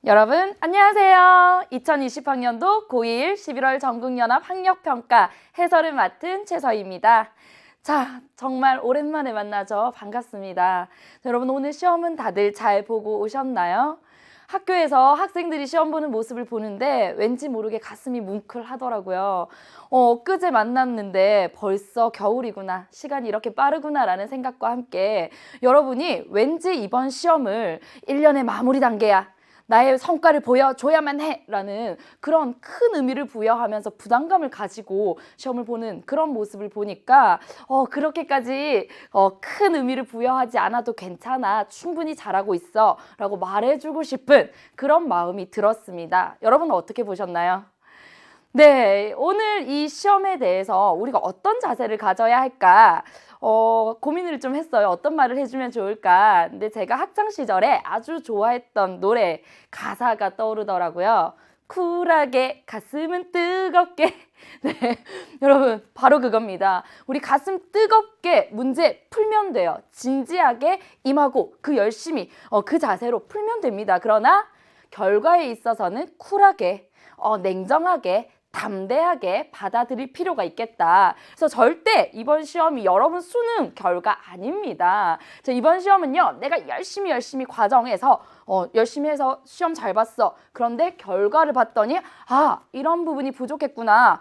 여러분 안녕하세요. 2020학년도 고1 11월 전국연합 학력평가 해설을 맡은 최서희입니다. 자, 정말 오랜만에 만나죠. 반갑습니다. 여러분 오늘 시험은 다들 잘 보고 오셨나요? 학교에서 학생들이 시험 보는 모습을 보는데 왠지 모르게 가슴이 뭉클하더라고요. 엊그제 만났는데 벌써 겨울이구나, 시간이 이렇게 빠르구나 라는 생각과 함께 여러분이 왠지 이번 시험을 1년의 마무리 단계야, 나의 성과를 보여줘야만 해 라는 그런 큰 의미를 부여하면서 부담감을 가지고 시험을 보는 그런 모습을 보니까 그렇게까지 큰 의미를 부여하지 않아도 괜찮아, 충분히 잘하고 있어 라고 말해주고 싶은 그런 마음이 들었습니다. 여러분은 어떻게 보셨나요? 네, 오늘 이 시험에 대해서 우리가 어떤 자세를 가져야 할까 고민을 좀 했어요. 어떤 말을 해주면 좋을까. 근데 제가 학창 시절에 아주 좋아했던 노래 가사가 떠오르더라고요. 쿨하게 가슴은 뜨겁게. 네, 여러분 바로 그겁니다. 우리 가슴 뜨겁게 문제 풀면 돼요. 진지하게 임하고 그 열심히 그 자세로 풀면 됩니다. 그러나 결과에 있어서는 쿨하게 냉정하게 담대하게 받아들일 필요가 있겠다. 그래서 절대 이번 시험이 여러분 수능 결과 아닙니다. 이번 시험은요, 내가 열심히 과정에서 열심히 해서 시험 잘 봤어. 그런데 결과를 봤더니 이런 부분이 부족했구나.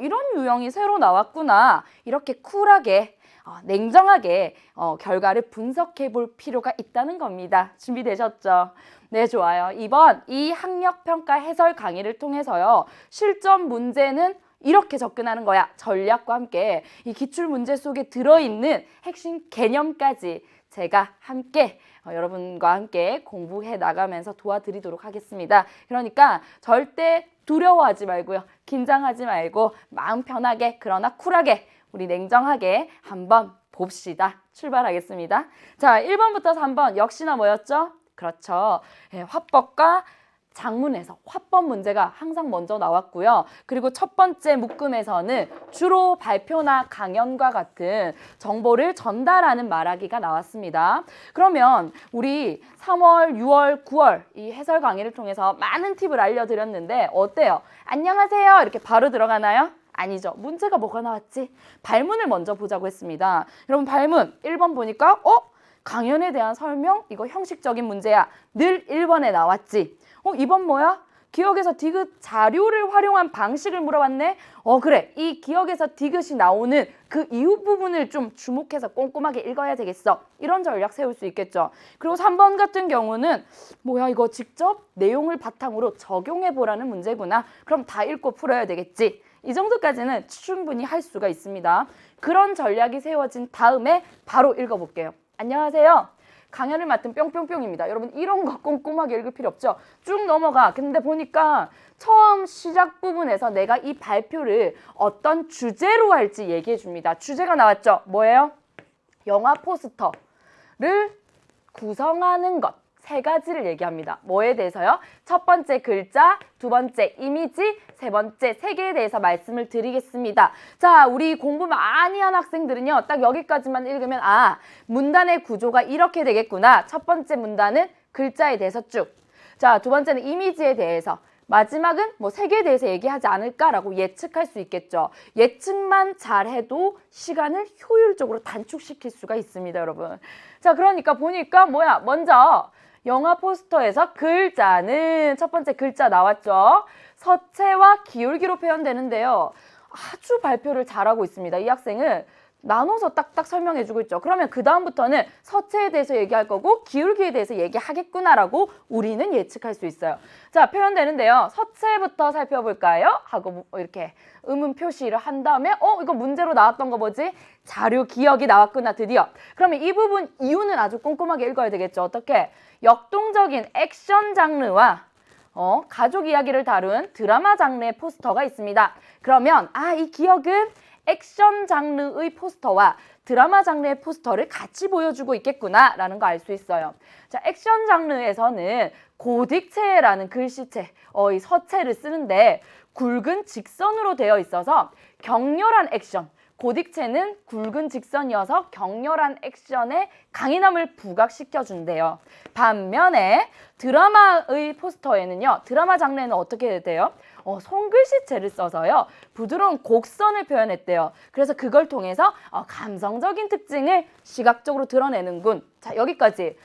이런 유형이 새로 나왔구나. 이렇게 쿨하게 냉정하게 결과를 분석해 볼 필요가 있다는 겁니다. 준비되셨죠? 네, 좋아요. 이번 이 학력평가 해설 강의를 통해서요, 실전 문제는 이렇게 접근하는 거야. 전략과 함께 이 기출문제 속에 들어있는 핵심 개념까지 제가 함께 여러분과 함께 공부해 나가면서 도와드리도록 하겠습니다. 그러니까 절대 두려워하지 말고요. 긴장하지 말고 마음 편하게, 그러나 쿨하게, 우리 냉정하게 한번 봅시다. 출발하겠습니다. 자, 1번부터 3번 역시나 뭐였죠? 그렇죠. 화법과 작문에서 화법 문제가 항상 먼저 나왔고요. 그리고 첫 번째 묶음에서는 주로 발표나 강연과 같은 정보를 전달하는 말하기가 나왔습니다. 그러면 우리 3월, 6월, 9월 이 해설 강의를 통해서 많은 팁을 알려드렸는데 어때요? 안녕하세요 이렇게 바로 들어가나요? 아니죠. 문제가 뭐가 나왔지? 발문을 먼저 보자고 했습니다. 여러분 발문 1번 보니까 강연에 대한 설명? 이거 형식적인 문제야. 늘 1번에 나왔지. 2번 뭐야? 기억에서 디귿 자료를 활용한 방식을 물어봤네. 그래. 이 기억에서 디귿이 나오는 그 이후 부분을 좀 주목해서 꼼꼼하게 읽어야 되겠어. 이런 전략 세울 수 있겠죠. 그리고 3번 같은 경우는 뭐야, 이거 직접 내용을 바탕으로 적용해 보라는 문제구나. 그럼 다 읽고 풀어야 되겠지. 이 정도까지는 충분히 할 수가 있습니다. 그런 전략이 세워진 다음에 바로 읽어볼게요. 안녕하세요. 강연을 맡은 뿅뿅뿅입니다. 여러분 이런 거 꼼꼼하게 읽을 필요 없죠? 쭉 넘어가. 근데 보니까 처음 시작 부분에서 내가 이 발표를 어떤 주제로 할지 얘기해 줍니다. 주제가 나왔죠? 뭐예요? 영화 포스터를 구성하는 것. 3가지를 얘기합니다. 뭐에 대해서요? 첫 번째 글자, 두 번째 이미지, 세 번째 색에 대해서 말씀을 드리겠습니다. 자, 우리 공부 많이 한 학생들은요, 딱 여기까지만 읽으면 문단의 구조가 이렇게 되겠구나. 첫 번째 문단은 글자에 대해서 쭉. 자, 두 번째는 이미지에 대해서. 마지막은 뭐 색에 대해서 얘기하지 않을까라고 예측할 수 있겠죠. 예측만 잘해도 시간을 효율적으로 단축시킬 수가 있습니다, 여러분. 자, 그러니까 보니까 뭐야? 먼저 영화 포스터에서 글자는 첫 번째 글자 나왔죠. 서체와 기울기로 표현되는데요. 아주 발표를 잘하고 있습니다. 이 학생은 나눠서 딱딱 설명해주고 있죠. 그러면 그 다음부터는 서체에 대해서 얘기할 거고 기울기에 대해서 얘기하겠구나라고 우리는 예측할 수 있어요. 자, 표현되는데요. 서체부터 살펴볼까요? 하고 이렇게 의문 표시를 한 다음에 이거 문제로 나왔던 거 뭐지? 자료 기억이 나왔구나, 드디어. 그러면 이 부분 이유는 아주 꼼꼼하게 읽어야 되겠죠. 어떻게? 역동적인 액션 장르와 가족 이야기를 다룬 드라마 장르의 포스터가 있습니다. 그러면 이 기억은 액션 장르의 포스터와 드라마 장르의 포스터를 같이 보여주고 있겠구나 라는 거 알 수 있어요. 자, 액션 장르에서는 고딕체라는 글씨체, 이 서체를 쓰는데 굵은 직선으로 되어 있어서 격렬한 액션, 고딕체는 굵은 직선이어서 격렬한 액션에 강인함을 부각시켜준대요. 반면에 드라마의 포스터에는요. 드라마 장르에는 어떻게 돼요? 손글씨체를 써서요. 부드러운 곡선을 표현했대요. 그래서 그걸 통해서 감성적인 특징을 시각적으로 드러내는군. 자, 여기까지.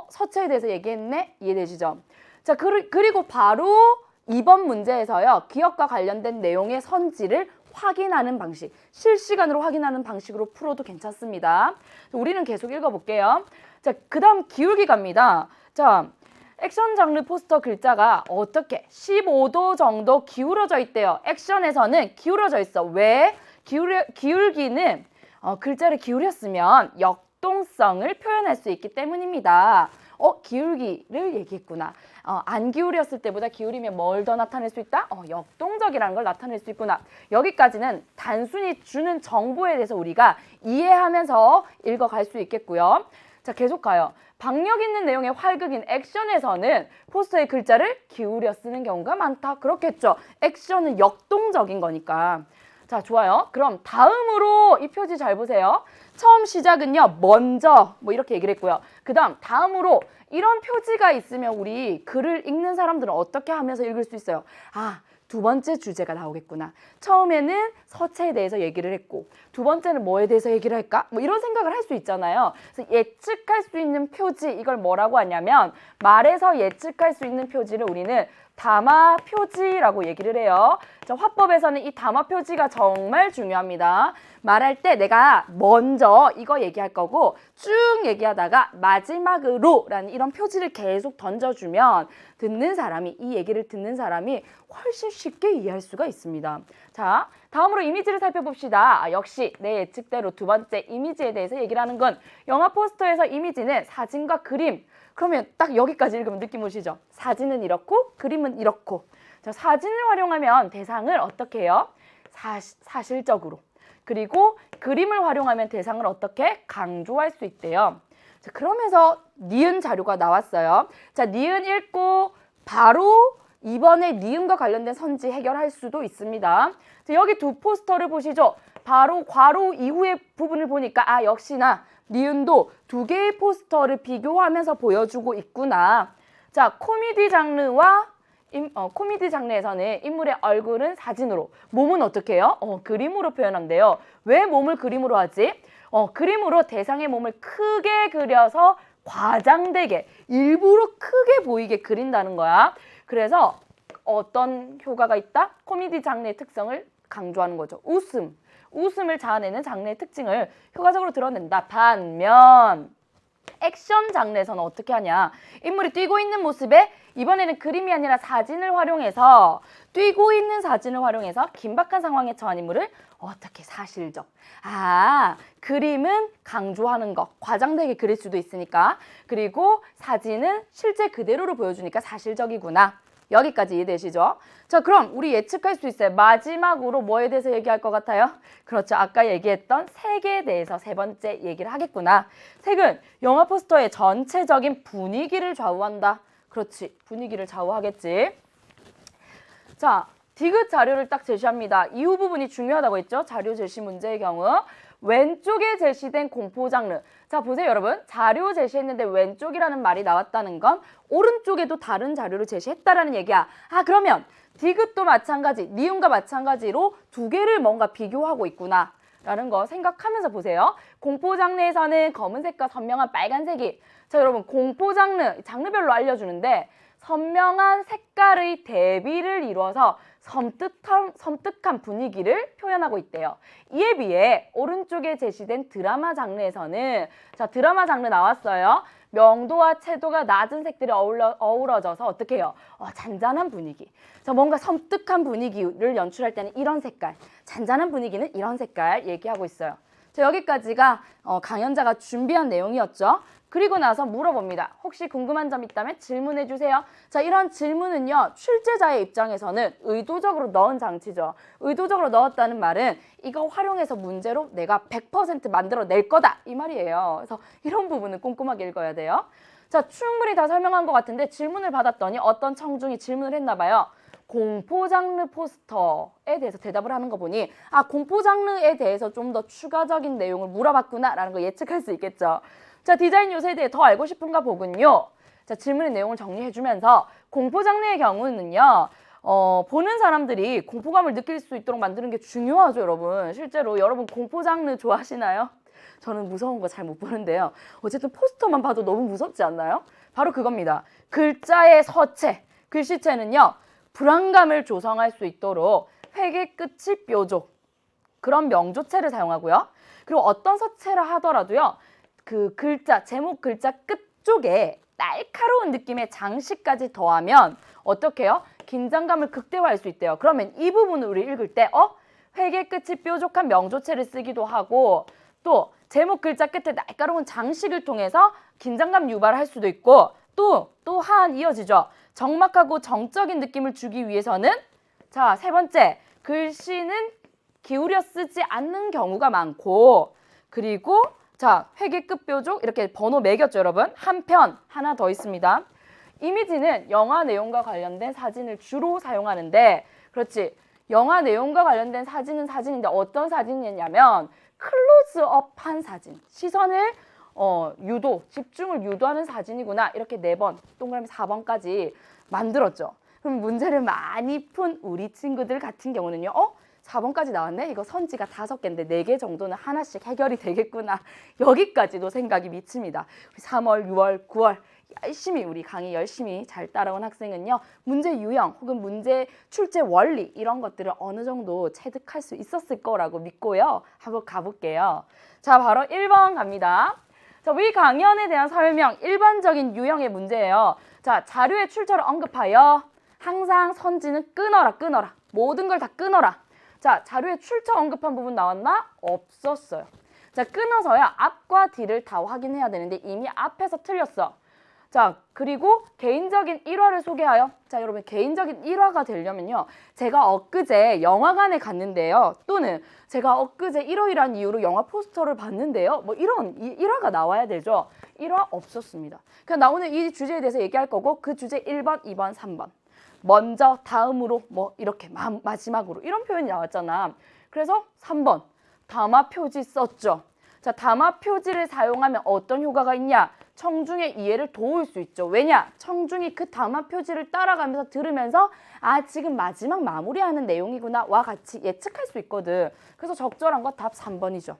서체에 대해서 얘기했네? 이해되시죠? 자, 그리고 바로 이번 문제에서요. 기억과 관련된 내용의 선지를 확인하는 방식, 실시간으로 확인하는 방식으로 풀어도 괜찮습니다. 우리는 계속 읽어볼게요. 자, 그 다음 기울기 갑니다. 자, 액션 장르 포스터 글자가 어떻게 15도 정도 기울어져 있대요. 액션에서는 기울어져 있어. 왜? 기울기는 글자를 기울였으면 역동성을 표현할 수 있기 때문입니다. 기울기를 얘기했구나. 안 기울였을 때보다 기울이면 뭘 더 나타낼 수 있다? 역동적이라는 걸 나타낼 수 있구나. 여기까지는 단순히 주는 정보에 대해서 우리가 이해하면서 읽어갈 수 있겠고요. 자, 계속 가요. 박력 있는 내용의 활극인 액션에서는 포스터의 글자를 기울여 쓰는 경우가 많다. 그렇겠죠. 액션은 역동적인 거니까. 자, 좋아요. 그럼 다음으로 이 표지 잘 보세요. 처음 시작은요. 먼저 뭐 이렇게 얘기를 했고요. 그 다음으로 이런 표지가 있으면 우리 글을 읽는 사람들은 어떻게 하면서 읽을 수 있어요? 두 번째 주제가 나오겠구나. 처음에는 서체에 대해서 얘기를 했고 두 번째는 뭐에 대해서 얘기를 할까? 뭐 이런 생각을 할 수 있잖아요. 그래서 예측할 수 있는 표지, 이걸 뭐라고 하냐면 말에서 예측할 수 있는 표지를 우리는 담화 표지라고 얘기를 해요. 자, 화법에서는 이 담화 표지가 정말 중요합니다. 말할 때 내가 먼저 이거 얘기할 거고 쭉 얘기하다가 마지막으로 라는 이런 표지를 계속 던져주면 이 얘기를 듣는 사람이 훨씬 쉽게 이해할 수가 있습니다. 자, 다음으로 이미지를 살펴봅시다. 역시 내 예측대로 두 번째 이미지에 대해서 얘기를 하는 건 영화 포스터에서 이미지는 사진과 그림. 그러면 딱 여기까지 읽으면 느낌 오시죠? 사진은 이렇고 그림은 이렇고. 자, 사진을 활용하면 대상을 어떻게 해요? 사실적으로. 그리고 그림을 활용하면 대상을 어떻게 강조할 수 있대요. 자, 그러면서 니은 자료가 나왔어요. 자, 니은 읽고 바로 이번에 니은과 관련된 선지 해결할 수도 있습니다. 자, 여기 두 포스터를 보시죠. 바로 괄호 이후의 부분을 보니까 역시나 니은도 두 개의 포스터를 비교하면서 보여주고 있구나. 자, 코미디 장르에서는 인물의 얼굴은 사진으로, 몸은 어떻게 해요? 그림으로 표현한대요. 왜 몸을 그림으로 하지? 그림으로 대상의 몸을 크게 그려서 과장되게, 일부러 크게 보이게 그린다는 거야. 그래서 어떤 효과가 있다? 코미디 장르의 특성을 강조하는 거죠. 웃음을 자아내는 장르의 특징을 효과적으로 드러낸다. 반면 액션 장르에서는 어떻게 하냐? 인물이 뛰고 있는 모습에 이번에는 그림이 아니라 사진을 활용해서 뛰고 있는 사진을 활용해서 긴박한 상황에 처한 인물을 어떻게 사실적. 그림은 강조하는 것, 과장되게 그릴 수도 있으니까. 그리고 사진은 실제 그대로로 보여주니까 사실적이구나. 여기까지 이해되시죠? 자, 그럼 우리 예측할 수 있어요. 마지막으로 뭐에 대해서 얘기할 것 같아요? 그렇죠. 아까 얘기했던 색에 대해서 세 번째 얘기를 하겠구나. 색은 영화 포스터의 전체적인 분위기를 좌우한다. 그렇지. 분위기를 좌우하겠지. 자, 디귿 자료를 딱 제시합니다. 이후 부분이 중요하다고 했죠? 자료 제시 문제의 경우. 왼쪽에 제시된 공포 장르. 자, 보세요, 여러분. 자료 제시했는데 왼쪽이라는 말이 나왔다는 건 오른쪽에도 다른 자료를 제시했다라는 얘기야. 그러면 디귿도 마찬가지, 니은과 마찬가지로 두 개를 뭔가 비교하고 있구나 라는 거 생각하면서 보세요. 공포 장르에서는 검은색과 선명한 빨간색이. 자, 여러분, 공포 장르별로 알려주는데 선명한 색깔의 대비를 이루어서 섬뜩한 분위기를 표현하고 있대요. 이에 비해 오른쪽에 제시된 드라마 장르에서는, 자, 드라마 장르 나왔어요. 명도와 채도가 낮은 색들이 어우러져서 어떻게 해요? 잔잔한 분위기. 자, 뭔가 섬뜩한 분위기를 연출할 때는 이런 색깔, 잔잔한 분위기는 이런 색깔 얘기하고 있어요. 자, 여기까지가 강연자가 준비한 내용이었죠. 그리고 나서 물어봅니다. 혹시 궁금한 점 있다면 질문해 주세요. 자, 이런 질문은요, 출제자의 입장에서는 의도적으로 넣은 장치죠. 의도적으로 넣었다는 말은 이거 활용해서 문제로 내가 100% 만들어낼 거다 이 말이에요. 그래서 이런 부분은 꼼꼼하게 읽어야 돼요. 자, 충분히 다 설명한 것 같은데 질문을 받았더니 어떤 청중이 질문을 했나 봐요. 공포 장르 포스터에 대해서 대답을 하는 거 보니 공포 장르에 대해서 좀 더 추가적인 내용을 물어봤구나 라는 거 예측할 수 있겠죠. 자, 디자인 요소에 대해 더 알고 싶은가 보군요. 자, 질문의 내용을 정리해주면서 공포 장르의 경우는요. 보는 사람들이 공포감을 느낄 수 있도록 만드는 게 중요하죠, 여러분. 실제로 여러분 공포 장르 좋아하시나요? 저는 무서운 거 잘 못 보는데요. 어쨌든 포스터만 봐도 너무 무섭지 않나요? 바로 그겁니다. 글자의 서체, 글씨체는요. 불안감을 조성할 수 있도록 획의 끝이 뾰족, 그런 명조체를 사용하고요. 그리고 어떤 서체를 하더라도요. 그 글자, 제목 글자 끝쪽에 날카로운 느낌의 장식까지 더하면 어떻게 해요? 긴장감을 극대화할 수 있대요. 그러면 이 부분을 우리 읽을 때 획의 끝이 뾰족한 명조체를 쓰기도 하고 또 제목 글자 끝에 날카로운 장식을 통해서 긴장감 유발할 수도 있고 또한 이어지죠. 적막하고 정적인 느낌을 주기 위해서는 자, 세 번째, 글씨는 기울여 쓰지 않는 경우가 많고 그리고 자, 획의 끝 뾰족 이렇게 번호 매겼죠, 여러분. 한편 하나 더 있습니다. 이미지는 영화 내용과 관련된 사진을 주로 사용하는데 그렇지. 영화 내용과 관련된 사진은 사진인데 어떤 사진이냐면 클로즈업한 사진. 시선을 집중을 유도하는 사진이구나. 이렇게 4번, 동그라미 4번까지 만들었죠. 그럼 문제를 많이 푼 우리 친구들 같은 경우는요. 4번까지 나왔네? 이거 선지가 5개인데 4개 정도는 하나씩 해결이 되겠구나. 여기까지도 생각이 미칩니다. 3월, 6월, 9월 열심히 우리 강의 열심히 잘 따라온 학생은요. 문제 유형 혹은 문제 출제 원리 이런 것들을 어느 정도 체득할 수 있었을 거라고 믿고요. 한번 가볼게요. 자, 바로 1번 갑니다. 자, 위 강연에 대한 설명, 일반적인 유형의 문제예요. 자, 자료의 출처를 언급하여 항상 선지는 끊어라. 모든 걸 다 끊어라. 자, 자료의 출처 언급한 부분 나왔나? 없었어요. 자, 끊어서야 앞과 뒤를 다 확인해야 되는데 이미 앞에서 틀렸어. 자, 그리고 개인적인 일화를 소개하여 자, 여러분 개인적인 일화가 되려면요. 제가 엊그제 영화관에 갔는데요. 또는 제가 엊그제 이러이러한 이유로 영화 포스터를 봤는데요. 뭐 이런 일화가 나와야 되죠. 일화 없었습니다. 그냥 나 오늘 이 주제에 대해서 얘기할 거고 그 주제 1번, 2번, 3번. 먼저, 다음으로, 뭐 이렇게 마지막으로 이런 표현이 나왔잖아. 그래서 3번, 담화 표지 썼죠. 자, 담화 표지를 사용하면 어떤 효과가 있냐? 청중의 이해를 도울 수 있죠. 왜냐? 청중이 그 담화 표지를 따라가면서 들으면서 지금 마지막 마무리하는 내용이구나 와 같이 예측할 수 있거든. 그래서 적절한 거 답 3번이죠.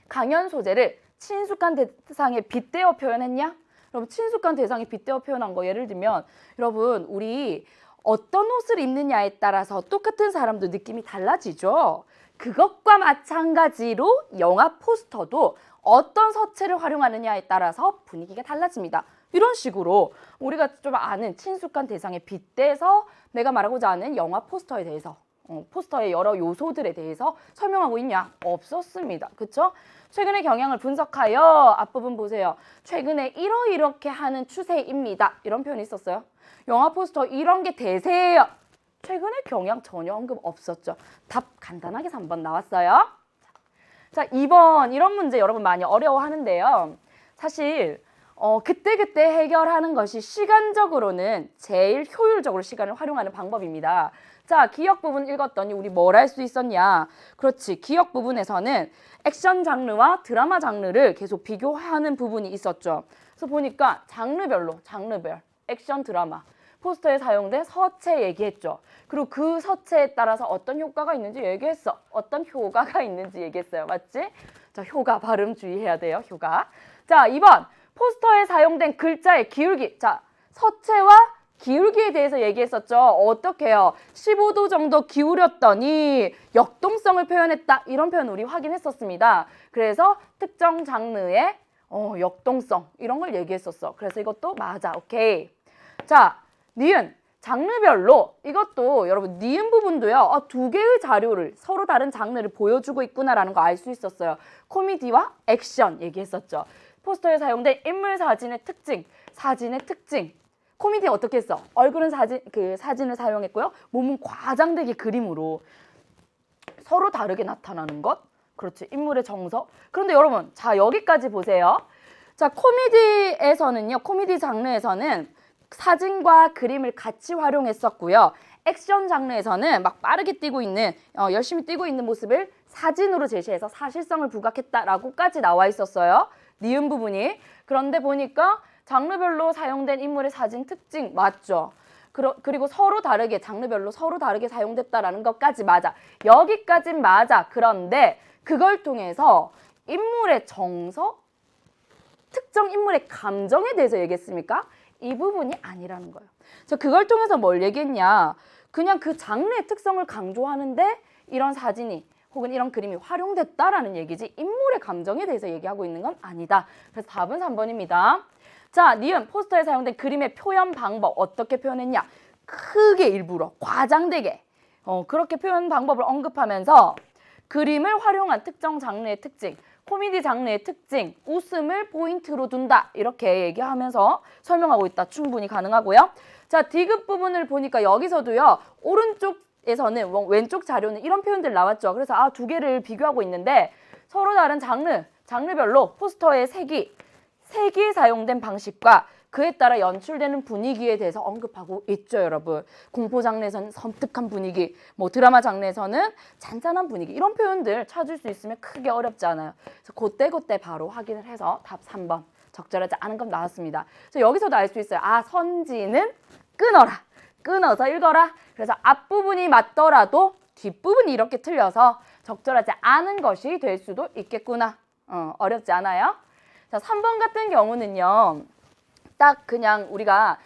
강연 소재를 친숙한 대상에 빗대어 표현했냐? 여러분 친숙한 대상에 빗대어 표현한 거 예를 들면 여러분 우리 어떤 옷을 입느냐에 따라서 똑같은 사람도 느낌이 달라지죠. 그것과 마찬가지로 영화 포스터도 어떤 서체를 활용하느냐에 따라서 분위기가 달라집니다. 이런 식으로 우리가 좀 아는 친숙한 대상에 빗대서 내가 말하고자 하는 영화 포스터에 대해서 포스터의 여러 요소들에 대해서 설명하고 있냐? 없었습니다. 그쵸? 최근의 경향을 분석하여 앞부분 보세요. 최근에 이렇게 하는 추세입니다. 이런 표현이 있었어요. 영화 포스터 이런 게 대세예요. 최근에 경향 전혀 언급 없었죠. 답 간단하게 3번 나왔어요. 자, 2번 이런 문제 여러분 많이 어려워하는데요. 사실 그때그때 해결하는 것이 시간적으로는 제일 효율적으로 시간을 활용하는 방법입니다. 자, 기억 부분 읽었더니 우리 뭘 할 수 있었냐? 그렇지, 기억 부분에서는 액션 장르와 드라마 장르를 계속 비교하는 부분이 있었죠. 그래서 보니까 장르별 액션 드라마 포스터에 사용된 서체 얘기했죠. 그리고 그 서체에 따라서 어떤 효과가 있는지 얘기했어. 어떤 효과가 있는지 얘기했어요. 맞지? 자, 효과 발음 주의해야 돼요. 효과. 자, 2번 포스터에 사용된 글자의 기울기. 자, 서체와 기울기에 대해서 얘기했었죠. 어떻게 해요? 15도 정도 기울였더니 역동성을 표현했다. 이런 표현 우리 확인했었습니다. 그래서 특정 장르의 역동성 이런 걸 얘기했었어. 그래서 이것도 맞아. 오케이. 자, 니은. 장르별로 이것도 여러분 니은 부분도요. 2개의 자료를 서로 다른 장르를 보여주고 있구나라는 거 알 수 있었어요. 코미디와 액션 얘기했었죠. 포스터에 사용된 인물 사진의 특징, 코미디 어떻게 했어? 얼굴은 사진을 사용했고요. 몸은 과장되게 그림으로 서로 다르게 나타나는 것. 그렇지. 인물의 정서. 그런데 여러분, 자, 여기까지 보세요. 자, 코미디 장르에서는 사진과 그림을 같이 활용했었고요. 액션 장르에서는 막 빠르게 뛰고 있는, 열심히 뛰고 있는 모습을 사진으로 제시해서 사실성을 부각했다라고까지 나와 있었어요. 니은 부분이. 그런데 보니까 장르별로 사용된 인물의 사진 특징 맞죠? 그리고 서로 다르게, 장르별로 서로 다르게 사용됐다라는 것까지 맞아. 여기까진 맞아. 그런데 그걸 통해서 인물의 정서, 특정 인물의 감정에 대해서 얘기했습니까? 이 부분이 아니라는 거예요. 그래서 그걸 통해서 뭘 얘기했냐? 그냥 그 장르의 특성을 강조하는데 이런 사진이 혹은 이런 그림이 활용됐다라는 얘기지 인물의 감정에 대해서 얘기하고 있는 건 아니다. 그래서 답은 3번입니다. 자, 니은 포스터에 사용된 그림의 표현 방법 어떻게 표현했냐? 크게 일부러 과장되게 그렇게 표현 방법을 언급하면서 그림을 활용한 특정 장르의 특징, 코미디 장르의 특징, 웃음을 포인트로 둔다. 이렇게 얘기하면서 설명하고 있다. 충분히 가능하고요. 자, 디귿 부분을 보니까 여기서도요. 오른쪽에서는 왼쪽 자료는 이런 표현들 나왔죠. 그래서 두 개를 비교하고 있는데 서로 다른 장르별로 포스터의 색이 사용된 방식과 그에 따라 연출되는 분위기에 대해서 언급하고 있죠, 여러분. 공포 장르에서는 섬뜩한 분위기, 드라마 장르에서는 잔잔한 분위기 이런 표현들 찾을 수 있으면 크게 어렵지 않아요. 그래서 그때 바로 확인을 해서 답 3번 적절하지 않은 건 나왔습니다. 그래서 여기서도 알 수 있어요. 선지는 끊어서 읽어라. 그래서 앞부분이 맞더라도 뒷부분이 이렇게 틀려서 적절하지 않은 것이 될 수도 있겠구나. 어렵지 않아요? 자, 3번 같은 경우는요. 딱 그냥 우리가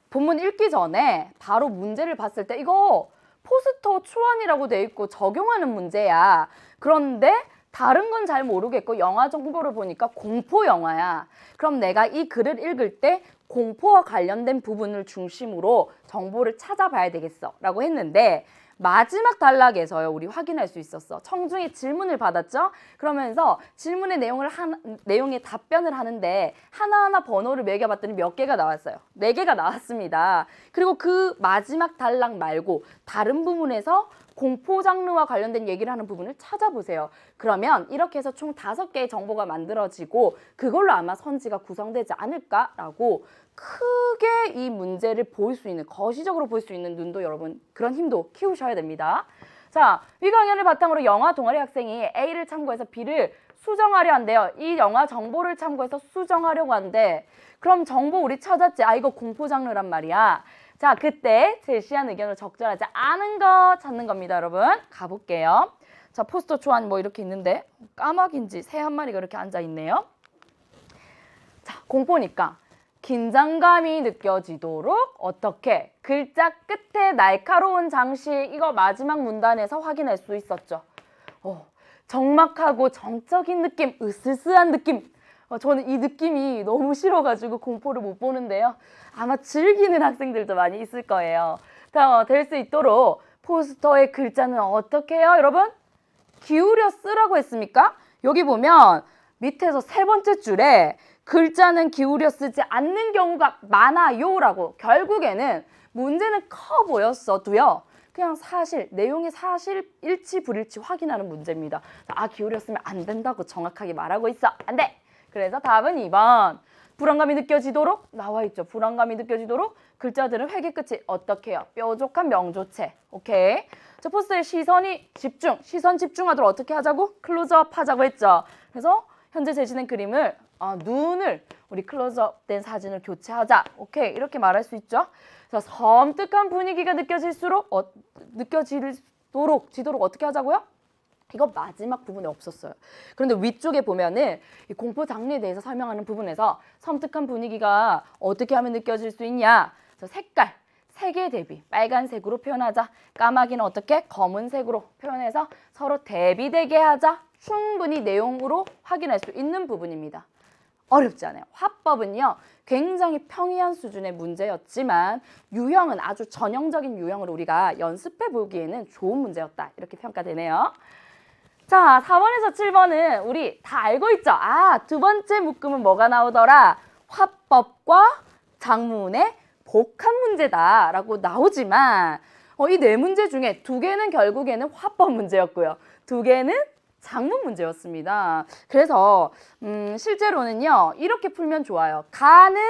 본문 읽기 전에 바로 문제를 봤을 때 이거 포스터 초안이라고 돼 있고 적용하는 문제야. 그런데 다른 건 잘 모르겠고 영화 정보를 보니까 공포 영화야. 그럼 내가 이 글을 읽을 때 공포와 관련된 부분을 중심으로 정보를 찾아봐야 되겠어 라고 했는데 마지막 단락에서요, 우리 확인할 수 있었어. 청중의 질문을 받았죠? 그러면서 질문의 내용에 답변을 하는데 하나하나 번호를 매겨봤더니 몇 개가 나왔어요. 4개가 나왔습니다. 그리고 그 마지막 단락 말고 다른 부분에서 공포 장르와 관련된 얘기를 하는 부분을 찾아보세요. 그러면 이렇게 해서 총 5개의 정보가 만들어지고 그걸로 아마 선지가 구성되지 않을까라고 크게 이 문제를 볼 수 있는, 거시적으로 볼 수 있는 눈도 여러분 그런 힘도 키우셔야 됩니다. 자, 이 강연을 바탕으로 영화 동아리 학생이 A를 참고해서 B를 수정하려 한대요. 이 영화 정보를 참고해서 수정하려고 한대. 그럼 정보 우리 찾았지? 이거 공포 장르란 말이야. 자, 그때 제시한 의견으로 적절하지 않은 거 찾는 겁니다, 여러분. 가볼게요. 자, 포스터 초안 이렇게 있는데 까마귀인지 새 한 마리가 이렇게 앉아있네요. 자, 공포니까 긴장감이 느껴지도록 어떻게? 글자 끝에 날카로운 장식, 이거 마지막 문단에서 확인할 수 있었죠. 적막하고 정적인 느낌, 으스스한 느낌. 저는 이 느낌이 너무 싫어가지고 공포를 못 보는데요. 아마 즐기는 학생들도 많이 있을 거예요. 될 수 있도록 포스터의 글자는 어떻게 해요, 여러분? 기울여 쓰라고 했습니까? 여기 보면 밑에서 3번째 줄에 글자는 기울여 쓰지 않는 경우가 많아요라고. 결국에는 문제는 커 보였어도요. 그냥 내용의 사실 일치 불일치 확인하는 문제입니다. 기울여 쓰면 안 된다고 정확하게 말하고 있어. 안 돼! 그래서 답은 2번. 불안감이 느껴지도록 나와 있죠. 불안감이 느껴지도록 글자들은 회기 끝이 어떻게 해요? 뾰족한 명조체. 오케이. 자, 포스터에 시선 집중하도록 어떻게 하자고? 클로즈업 하자고 했죠. 그래서 현재 제시된 그림을 눈을 우리 클로즈업 된 사진을 교체하자. 오케이. 이렇게 말할 수 있죠. 자, 섬뜩한 분위기가 느껴지도록 어떻게 하자고요? 이거 마지막 부분에 없었어요. 그런데 위쪽에 보면은 이 공포 장르에 대해서 설명하는 부분에서 섬뜩한 분위기가 어떻게 하면 느껴질 수 있냐? 색깔, 색의 대비 빨간색으로 표현하자. 까마귀는 어떻게? 검은색으로 표현해서 서로 대비되게 하자. 충분히 내용으로 확인할 수 있는 부분입니다. 어렵지 않아요. 화법은요, 굉장히 평이한 수준의 문제였지만 유형은 아주 전형적인 유형으로 우리가 연습해 보기에는 좋은 문제였다. 이렇게 평가되네요. 자, 4번에서 7번은 우리 다 알고 있죠? 2번째 묶음은 뭐가 나오더라? 화법과 작문의 복합 문제다라고 나오지만 이 4문제 중에 2개는 결국에는 화법 문제였고요. 2개는 작문 문제였습니다. 그래서 실제로는요, 이렇게 풀면 좋아요. 가는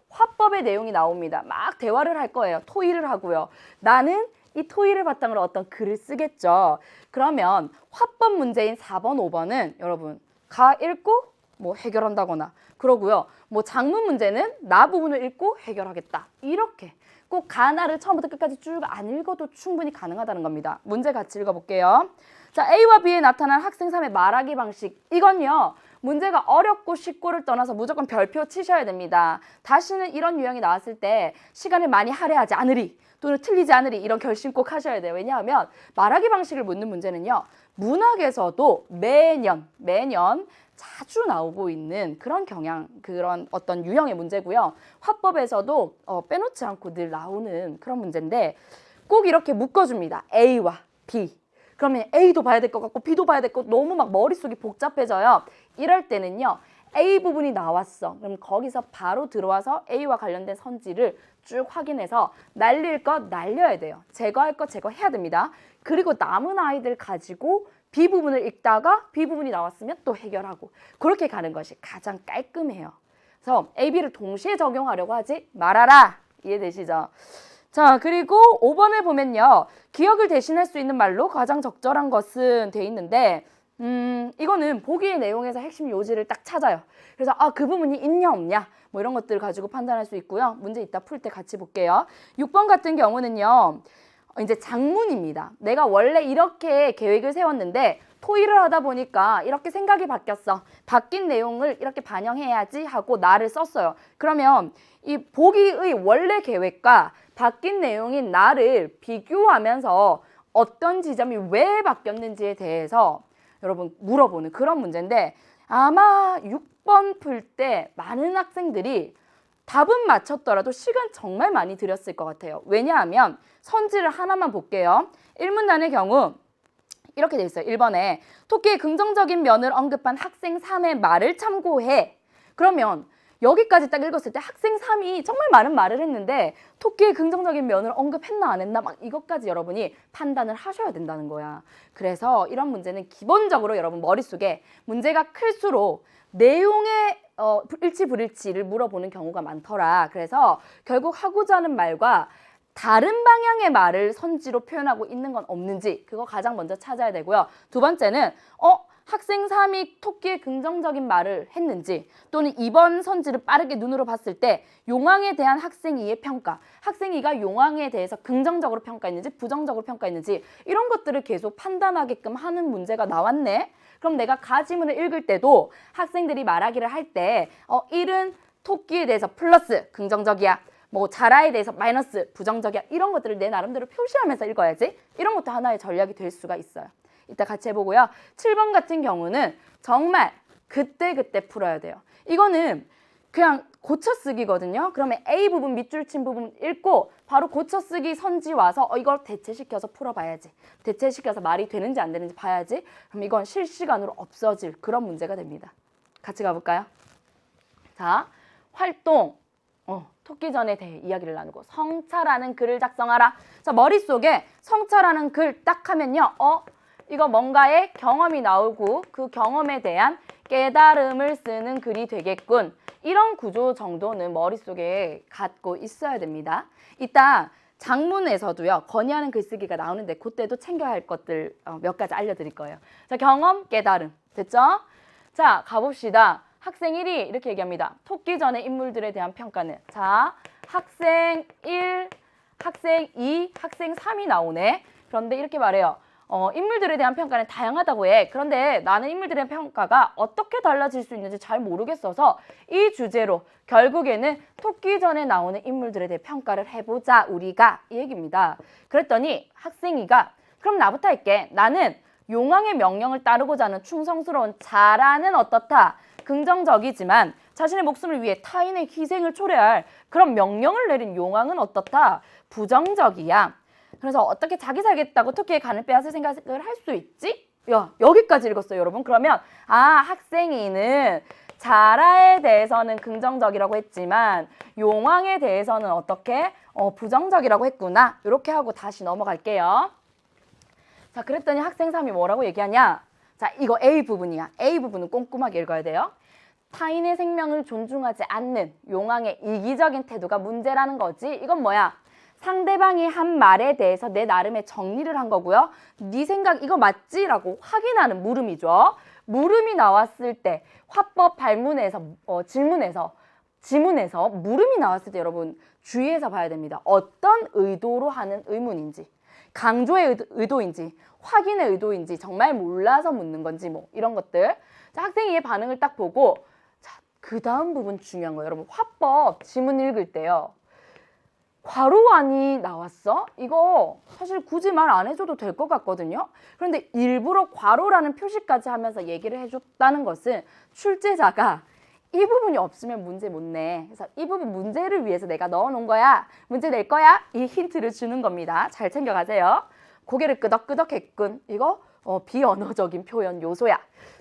화법의 내용이 나옵니다. 막 대화를 할 거예요. 토의를 하고요. 나는 이 토의를 바탕으로 어떤 글을 쓰겠죠. 그러면 화법 문제인 4번, 5번은 여러분 가 읽고 뭐 해결한다거나 그러고요. 뭐 작문 문제는 나 부분을 읽고 해결하겠다. 이렇게 꼭 가나를 처음부터 끝까지 쭉 안 읽어도 충분히 가능하다는 겁니다. 문제 같이 읽어볼게요. 자, A와 B에 나타난 학생 3의 말하기 방식. 이건요. 문제가 어렵고 쉽고를 떠나서 무조건 별표 치셔야 됩니다. 다시는 이런 유형이 나왔을 때 시간을 많이 할애하지 않으리 또는 틀리지 않으리 이런 결심 꼭 하셔야 돼요. 왜냐하면 말하기 방식을 묻는 문제는요. 문학에서도 매년 자주 나오고 있는 그런 그런 어떤 유형의 문제고요. 화법에서도 빼놓지 않고 늘 나오는 그런 문제인데 꼭 이렇게 묶어줍니다. A와 B. 그러면 A도 봐야 될 것 같고 B도 봐야 될 것 같고 너무 막 머릿속이 복잡해져요. 이럴 때는요. A 부분이 나왔어. 그럼 거기서 바로 들어와서 A와 관련된 선지를 쭉 확인해서 날릴 것 날려야 돼요. 제거할 것 제거해야 됩니다. 그리고 남은 아이들 가지고 B 부분을 읽다가 B 부분이 나왔으면 또 해결하고 그렇게 가는 것이 가장 깔끔해요. 그래서 A, B를 동시에 적용하려고 하지 말아라. 이해되시죠? 자, 그리고 5번을 보면요. 기억을 대신할 수 있는 말로 가장 적절한 것은 돼 있는데 이거는 보기의 내용에서 핵심 요지를 딱 찾아요. 그래서 그 부분이 있냐 없냐 뭐 이런 것들 가지고 판단할 수 있고요. 문제 이따 풀 때 같이 볼게요. 6번 같은 경우는요. 이제 장문입니다. 내가 원래 이렇게 계획을 세웠는데 토의를 하다 보니까 이렇게 생각이 바뀌었어. 바뀐 내용을 이렇게 반영해야지 하고 나를 썼어요. 그러면 이 보기의 원래 계획과 바뀐 내용인 나를 비교하면서 어떤 지점이 왜 바뀌었는지에 대해서 여러분 물어보는 그런 문제인데 아마 6번 풀 때 많은 학생들이 답은 맞췄더라도 시간 정말 많이 들였을 것 같아요. 왜냐하면 선지를 하나만 볼게요. 1문단의 경우 이렇게 돼 있어요. 1번에 토끼의 긍정적인 면을 언급한 학생 3의 말을 참고해. 그러면 여기까지 딱 읽었을 때 학생 3이 정말 많은 말을 했는데 토끼의 긍정적인 면을 언급했나 안 했나 막 이것까지 여러분이 판단을 하셔야 된다는 거야. 그래서 이런 문제는 기본적으로 여러분 머릿속에 문제가 클수록 내용의 일치 불일치를 물어보는 경우가 많더라. 그래서 결국 하고자 하는 말과 다른 방향의 말을 선지로 표현하고 있는 건 없는지 그거 가장 먼저 찾아야 되고요. 두 번째는 학생 3이 토끼의 긍정적인 말을 했는지 또는 이번 선지를 빠르게 눈으로 봤을 때 용왕에 대한 학생 2의 평가, 학생 2가 용왕에 대해서 긍정적으로 평가했는지 부정적으로 평가했는지 이런 것들을 계속 판단하게끔 하는 문제가 나왔네. 그럼 내가 가지문을 읽을 때도 학생들이 말하기를 할 때 1은 토끼에 대해서 플러스 긍정적이야. 뭐 자라에 대해서 마이너스 부정적이야. 이런 것들을 내 나름대로 표시하면서 읽어야지. 이런 것도 하나의 전략이 될 수가 있어요. 이따 같이 해보고요. 7번 같은 경우는 정말 그때그때 풀어야 돼요. 이거는 그냥 고쳐쓰기거든요. 그러면 A 부분 밑줄 친 부분 읽고 바로 고쳐쓰기 선지 와서 이걸 대체시켜서 풀어봐야지. 대체시켜서 말이 되는지 안 되는지 봐야지. 그럼 이건 실시간으로 없어질 그런 문제가 됩니다. 같이 가볼까요? 자, 활동. 토끼전에 대해 이야기를 나누고 성차라는 글을 작성하라. 자, 머릿속에 성차라는 글 딱 하면요. 이거 뭔가의 경험이 나오고 그 경험에 대한 깨달음을 쓰는 글이 되겠군. 이런 구조 정도는 머릿속에 갖고 있어야 됩니다. 이따 장문에서도요. 건의하는 글쓰기가 나오는데 그때도 챙겨야 할 것들 몇 가지 알려드릴 거예요. 자, 경험, 깨달음. 됐죠? 자, 가봅시다. 학생 1이 이렇게 얘기합니다. 토끼전의 인물들에 대한 평가는 자, 학생 1, 학생 2, 학생 3이 나오네. 그런데 이렇게 말해요. 인물들에 대한 평가는 다양하다고 해. 그런데 나는 인물들의 평가가 어떻게 달라질 수 있는지 잘 모르겠어서 이 주제로 결국에는 토끼전에 나오는 인물들에 대해 평가를 해보자 우리가 이 얘기입니다. 그랬더니 학생이가 그럼 나부터 할게. 나는 용왕의 명령을 따르고자 하는 충성스러운 자라는 어떻다. 긍정적이지만 자신의 목숨을 위해 타인의 희생을 초래할 그런 명령을 내린 용왕은 어떻다? 부정적이야. 그래서 어떻게 자기 살겠다고 토끼의 간을 빼앗을 생각을 할 수 있지? 여기까지 읽었어요, 여러분. 그러면 학생이는 자라에 대해서는 긍정적이라고 했지만 용왕에 대해서는 어떻게? 부정적이라고 했구나. 이렇게 하고 다시 넘어갈게요. 자, 그랬더니 학생 3이 뭐라고 얘기하냐? 자, 이거 A 부분이야. A 부분은 꼼꼼하게 읽어야 돼요. 타인의 생명을 존중하지 않는 용왕의 이기적인 태도가 문제라는 거지. 이건 뭐야? 상대방이 한 말에 대해서 내 나름의 정리를 한 거고요. 네 생각 이거 맞지? 라고 확인하는 물음이죠. 물음이 나왔을 때 화법 발문에서 지문에서 물음이 나왔을 때 여러분 주의해서 봐야 됩니다. 어떤 의도로 하는 의문인지, 강조의 의도인지, 확인의 의도인지, 정말 몰라서 묻는 건지 뭐 이런 것들. 자, 학생이 이 반응을 딱 보고 자, 그 다음 부분 중요한 거예요. 여러분 화법 지문 읽을 때요. 괄호안이 나왔어? 이거 사실 굳이 말 안 해줘도 될 것 같거든요. 그런데 일부러 괄호라는 표시까지 하면서 얘기를 해줬다는 것은 출제자가 이 부분이 없으면 문제 못 내. 그래서 이 부분 문제를 위해서 내가 넣어놓은 거야. 문제 낼 거야. 이 힌트를 주는 겁니다. 잘 챙겨가세요. 고개를 끄덕끄덕했군. 이거 비언어적인 표현 요소야.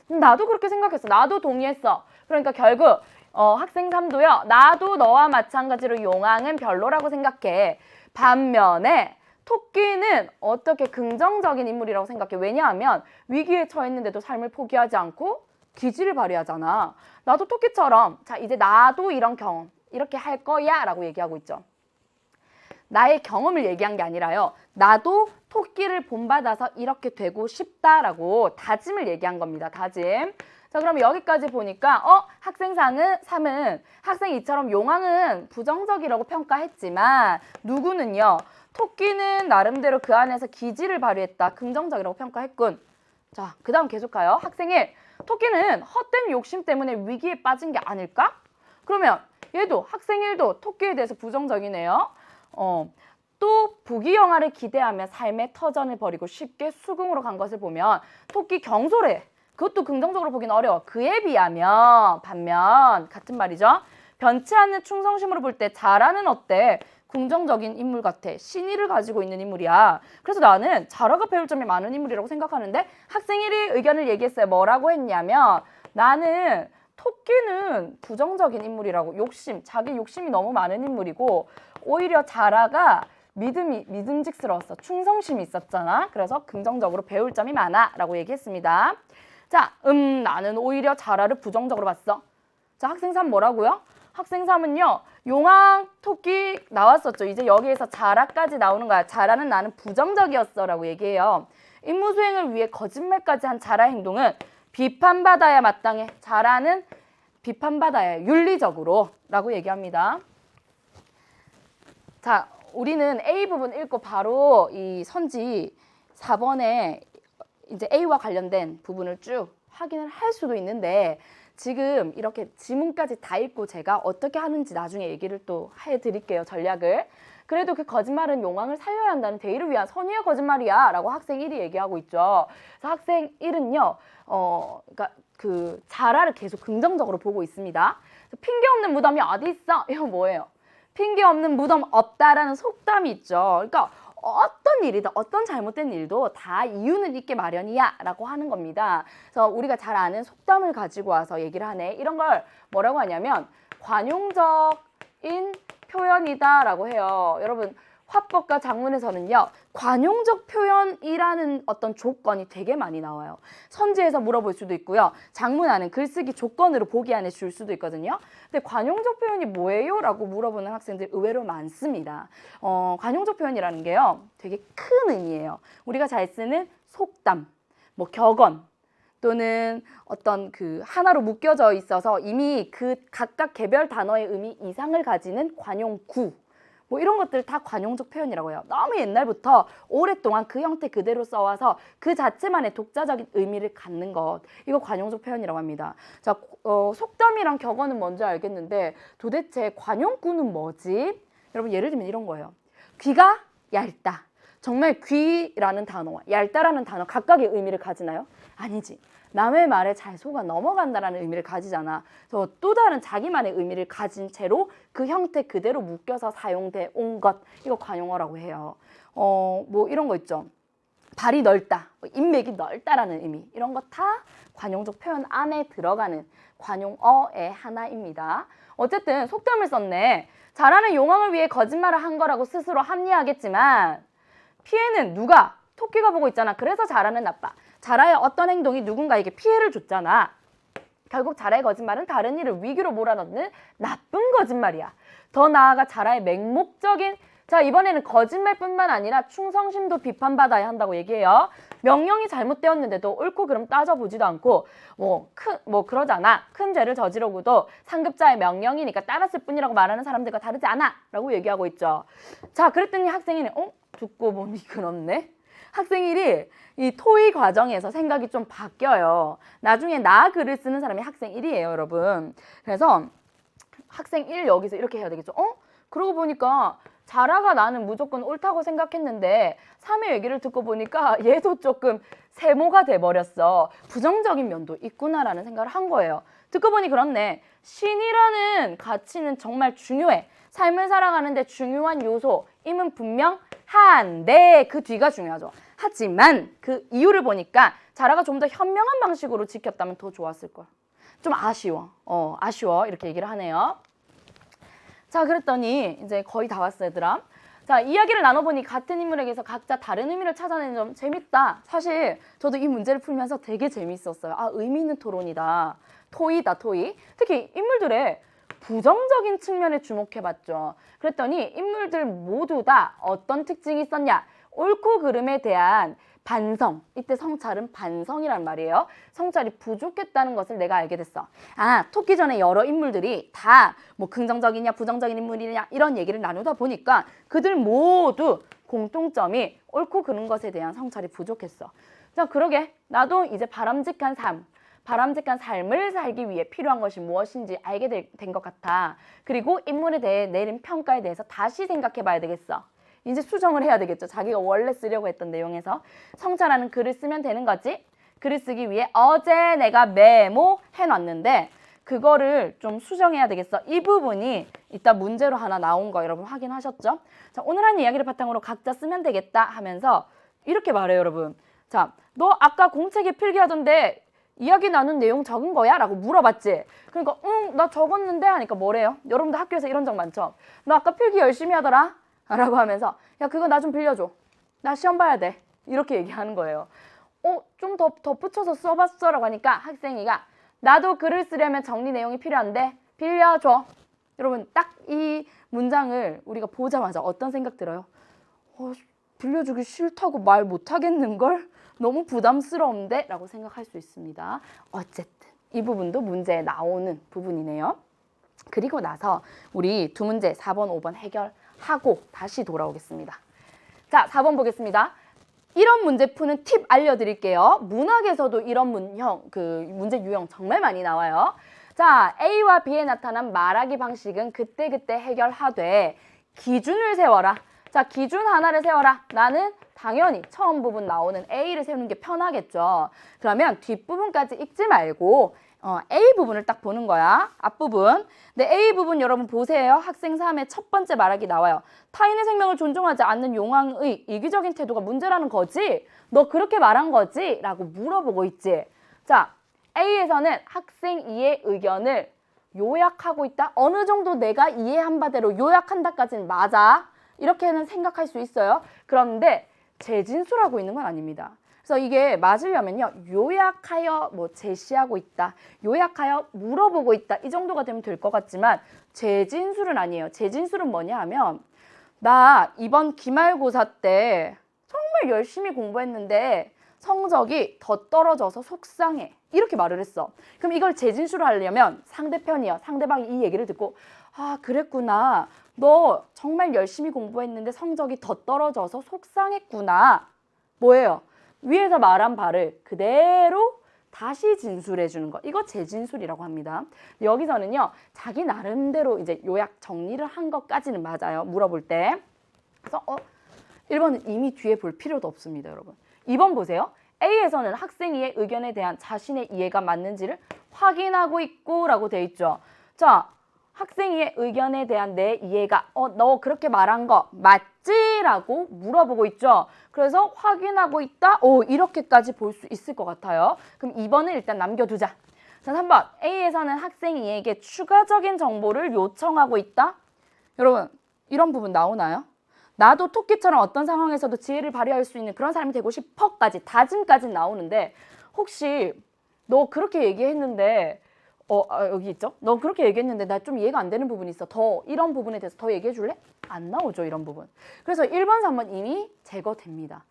나도 그렇게 생각했어. 나도 동의했어. 그러니까 결국 학생 3도요. 나도 너와 마찬가지로 용왕은 별로라고 생각해. 반면에 토끼는 어떻게 긍정적인 인물이라고 생각해. 왜냐하면 위기에 처했는데도 삶을 포기하지 않고 기지를 발휘하잖아. 나도 토끼처럼 자 이제 나도 이런 경험 이렇게 할 거야 라고 얘기하고 있죠. 나의 경험을 얘기한 게 아니라요. 나도 토끼를 본받아서 이렇게 되고 싶다라고 다짐을 얘기한 겁니다. 다짐. 자, 그럼 여기까지 보니까 학생 3은 학생 2처럼 용왕은 부정적이라고 평가했지만 누구는요. 토끼는 나름대로 그 안에서 기지를 발휘했다. 긍정적이라고 평가했군. 자, 그 다음 계속 가요. 학생 1. 토끼는 헛된 욕심 때문에 위기에 빠진 게 아닐까? 그러면 얘도 학생 1도 토끼에 대해서 부정적이네요. 또 부귀영화를 기대하며 삶의 터전을 버리고 쉽게 수긍으로 간 것을 보면 토끼 경솔해. 그것도 긍정적으로 보기는 어려워. 그에 비하면 반면 같은 말이죠. 변치 않는 충성심으로 볼 때 자라는 어때? 긍정적인 인물 같아. 신의를 가지고 있는 인물이야. 그래서 나는 자라가 배울 점이 많은 인물이라고 생각하는데 학생 1이 의견을 얘기했어요. 뭐라고 했냐면 나는 토끼는 부정적인 인물이라고 자기 욕심이 너무 많은 인물이고 오히려 자라가 믿음직스러웠어. 충성심이 있었잖아. 그래서 긍정적으로 배울 점이 많아 라고 얘기했습니다. 자, 나는 오히려 자라를 부정적으로 봤어. 자, 학생 3 뭐라고요? 학생 3은요. 용왕, 토끼 나왔었죠. 이제 여기에서 자라까지 나오는 거야. 자라는 나는 부정적이었어 라고 얘기해요. 임무 수행을 위해 거짓말까지 한 자라 행동은 비판받아야 마땅해. 자라는 비판받아야 윤리적으로 라고 얘기합니다. 자, 우리는 A 부분 읽고 바로 이 선지 4번에 이제 A와 관련된 부분을 쭉 확인을 할 수도 있는데 지금 이렇게 지문까지 다 읽고 제가 어떻게 하는지 나중에 얘기를 또 해드릴게요. 전략을. 그래도 그 거짓말은 용왕을 살려야 한다는 대의를 위한 선의의 거짓말이야 라고 학생 1이 얘기하고 있죠. 그래서 학생 1은요. 그러니까 그 자라를 계속 긍정적으로 보고 있습니다. 핑계 없는 무덤이 어디 있어? 이거 뭐예요? 핑계 없는 무덤 없다라는 속담이 있죠. 그러니까 어떤 일이든 어떤 잘못된 일도 다 이유는 있게 마련이야 라고 하는 겁니다. 그래서 우리가 잘 아는 속담을 가지고 와서 얘기를 하네. 이런 걸 뭐라고 하냐면 관용적인 표현이다 라고 해요. 여러분 화법과 작문에서는요. 관용적 표현이라는 어떤 조건이 되게 많이 나와요. 선지에서 물어볼 수도 있고요. 작문안은 글쓰기 조건으로 보기 안에 줄 수도 있거든요. 근데 관용적 표현이 뭐예요? 라고 물어보는 학생들 의외로 많습니다. 관용적 표현이라는 게요. 되게 큰 의미예요. 우리가 잘 쓰는 속담, 뭐 격언, 또는 어떤 그 하나로 묶여져 있어서 이미 그 각각 개별 단어의 의미 이상을 가지는 관용구, 뭐 이런 것들 다 관용적 표현이라고 해요. 너무 옛날부터 오랫동안 그 형태 그대로 써와서 그 자체만의 독자적인 의미를 갖는 것, 이거 관용적 표현이라고 합니다. 자, 속담이랑 격언은 뭔지 알겠는데 도대체 관용구는 뭐지? 여러분 예를 들면 이런 거예요. 귀가 얇다. 정말 귀라는 단어와 얇다라는 단어 각각의 의미를 가지나요? 아니지. 남의 말에 잘 속아 넘어간다라는 의미를 가지잖아. 그래서 또 다른 자기만의 의미를 가진 채로 그 형태 그대로 묶여서 사용돼 온 것. 이거 관용어라고 해요. 뭐 이런 거 있죠. 발이 넓다, 인맥이 넓다라는 의미. 이런 거 다 관용적 표현 안에 들어가는 관용어의 하나입니다. 어쨌든 속담을 썼네. 자라는 용왕을 위해 거짓말을 한 거라고 스스로 합리화하겠지만 피해는 누가? 토끼가 보고 있잖아. 그래서 자라는 나빠. 자라의 어떤 행동이 누군가에게 피해를 줬잖아. 결국 자라의 거짓말은 다른 일을 위기로 몰아넣는 나쁜 거짓말이야. 더 나아가 자라의 맹목적인, 자, 이번에는 거짓말뿐만 아니라 충성심도 비판받아야 한다고 얘기해요. 명령이 잘못되었는데도 옳고 그름 따져보지도 않고 그러잖아. 큰 죄를 저지르고도 상급자의 명령이니까 따랐을 뿐이라고 말하는 사람들과 다르지 않아 라고 얘기하고 있죠. 자, 그랬더니 학생이 듣고 보니 그렇네. 학생 1이 이 토의 과정에서 생각이 좀 바뀌어요. 나중에 나 글을 쓰는 사람이 학생 1이에요, 여러분. 그래서 학생 1 여기서 이렇게 해야 되겠죠. 그러고 보니까 자라가 나는 무조건 옳다고 생각했는데 3의 얘기를 듣고 보니까 얘도 조금 세모가 돼버렸어. 부정적인 면도 있구나라는 생각을 한 거예요. 듣고 보니 그렇네. 신이라는 가치는 정말 중요해. 삶을 살아가는데 중요한 요소임은 분명한데 그 뒤가 중요하죠. 하지만 그 이유를 보니까 자라가 좀 더 현명한 방식으로 지켰다면 더 좋았을 거야. 좀 아쉬워. 아쉬워. 이렇게 얘기를 하네요. 자, 그랬더니 이제 거의 다 왔어, 얘들아. 자, 이야기를 나눠보니 같은 인물에게서 각자 다른 의미를 찾아내는 점 재밌다. 사실 저도 이 문제를 풀면서 되게 재밌었어요. 아, 의미 있는 토론이다. 토의다, 토의. 특히 인물들의 부정적인 측면에 주목해봤죠. 그랬더니 인물들 모두 다 어떤 특징이 있었냐? 옳고 그름에 대한 반성. 이때 성찰은 반성이란 말이에요. 성찰이 부족했다는 것을 내가 알게 됐어. 토끼 전에 여러 인물들이 다 뭐 긍정적이냐 부정적인 인물이냐 이런 얘기를 나누다 보니까 그들 모두 공통점이 옳고 그른 것에 대한 성찰이 부족했어. 자, 그러게 나도 이제 바람직한 삶을 살기 위해 필요한 것이 무엇인지 알게 된 것 같아. 그리고 인물에 대해 내린 평가에 대해서 다시 생각해 봐야 되겠어. 이제 수정을 해야 되겠죠. 자기가 원래 쓰려고 했던 내용에서. 성찰하는 글을 쓰면 되는 거지. 글을 쓰기 위해 어제 내가 메모해놨는데 그거를 좀 수정해야 되겠어. 이 부분이 이따 문제로 하나 나온 거 여러분 확인하셨죠? 자, 오늘 한 이야기를 바탕으로 각자 쓰면 되겠다 하면서 이렇게 말해요, 여러분. 자, 너 아까 공책에 필기하던데 이야기 나눈 내용 적은 거야? 라고 물어봤지. 그러니까 나 적었는데 하니까 뭐래요? 여러분들 학교에서 이런 적 많죠? 너 아까 필기 열심히 하더라? 라고 하면서 야, 그거 나 좀 빌려줘. 나 시험 봐야 돼. 이렇게 얘기하는 거예요. 좀 더 덧붙여서 써봤어 라고 하니까 학생이가 나도 글을 쓰려면 정리 내용이 필요한데 빌려줘. 여러분 딱 이 문장을 우리가 보자마자 어떤 생각 들어요? 빌려주기 싫다고 말 못하겠는걸? 너무 부담스러운데? 라고 생각할 수 있습니다. 어쨌든 이 부분도 문제에 나오는 부분이네요. 그리고 나서 우리 두 문제 4번, 5번 해결하고 다시 돌아오겠습니다. 자, 4번 보겠습니다. 이런 문제 푸는 팁 알려드릴게요. 문학에서도 이런 문제 유형 정말 많이 나와요. 자, A와 B에 나타난 말하기 방식은 그때그때 해결하되 기준을 세워라. 자, 기준 하나를 세워라. 나는 당연히 처음 부분 나오는 A를 세우는 게 편하겠죠. 그러면 뒷부분까지 읽지 말고 A 부분을 딱 보는 거야. 앞부분. 근데 A 부분 여러분 보세요. 학생 3의 첫 번째 말하기 나와요. 타인의 생명을 존중하지 않는 용왕의 이기적인 태도가 문제라는 거지? 너 그렇게 말한 거지? 라고 물어보고 있지. 자, A에서는 학생 2의 의견을 요약하고 있다. 어느 정도 내가 이해한 바대로 요약한다까지는 맞아. 이렇게는 생각할 수 있어요. 그런데 재진술하고 있는 건 아닙니다. 그래서 이게 맞으려면요. 요약하여 제시하고 있다. 요약하여 물어보고 있다. 이 정도가 되면 될 것 같지만 재진술은 아니에요. 재진술은 뭐냐 하면 나 이번 기말고사 때 정말 열심히 공부했는데 성적이 더 떨어져서 속상해. 이렇게 말을 했어. 그럼 이걸 재진술을 하려면 상대편이요. 상대방이 이 얘기를 듣고 그랬구나. 너 정말 열심히 공부했는데 성적이 더 떨어져서 속상했구나. 뭐예요? 위에서 말한 바를 그대로 다시 진술해 주는 거. 이거 재진술이라고 합니다. 여기서는요. 자기 나름대로 이제 요약 정리를 한 것까지는 맞아요. 물어볼 때. 그래서 1번은 이미 뒤에 볼 필요도 없습니다, 여러분. 2번 보세요. A에서는 학생의 의견에 대한 자신의 이해가 맞는지를 확인하고 있고 라고 돼 있죠. 자, 학생의 의견에 대한 내 이해가 너 그렇게 말한 거 맞지? 라고 물어보고 있죠. 그래서 확인하고 있다? 이렇게까지 볼 수 있을 것 같아요. 그럼 2번은 일단 남겨두자. 자, 3번. A에서는 학생 E에게 추가적인 정보를 요청하고 있다? 여러분, 이런 부분 나오나요? 나도 토끼처럼 어떤 상황에서도 지혜를 발휘할 수 있는 그런 사람이 되고 싶어까지, 다짐까지 나오는데 혹시 너 그렇게 얘기했는데 여기 있죠? 너 그렇게 얘기했는데 나 좀 이해가 안 되는 부분이 있어. 더 이런 부분에 대해서 더 얘기해 줄래? 안 나오죠, 이런 부분. 그래서 1번, 3번 이미 제거됩니다.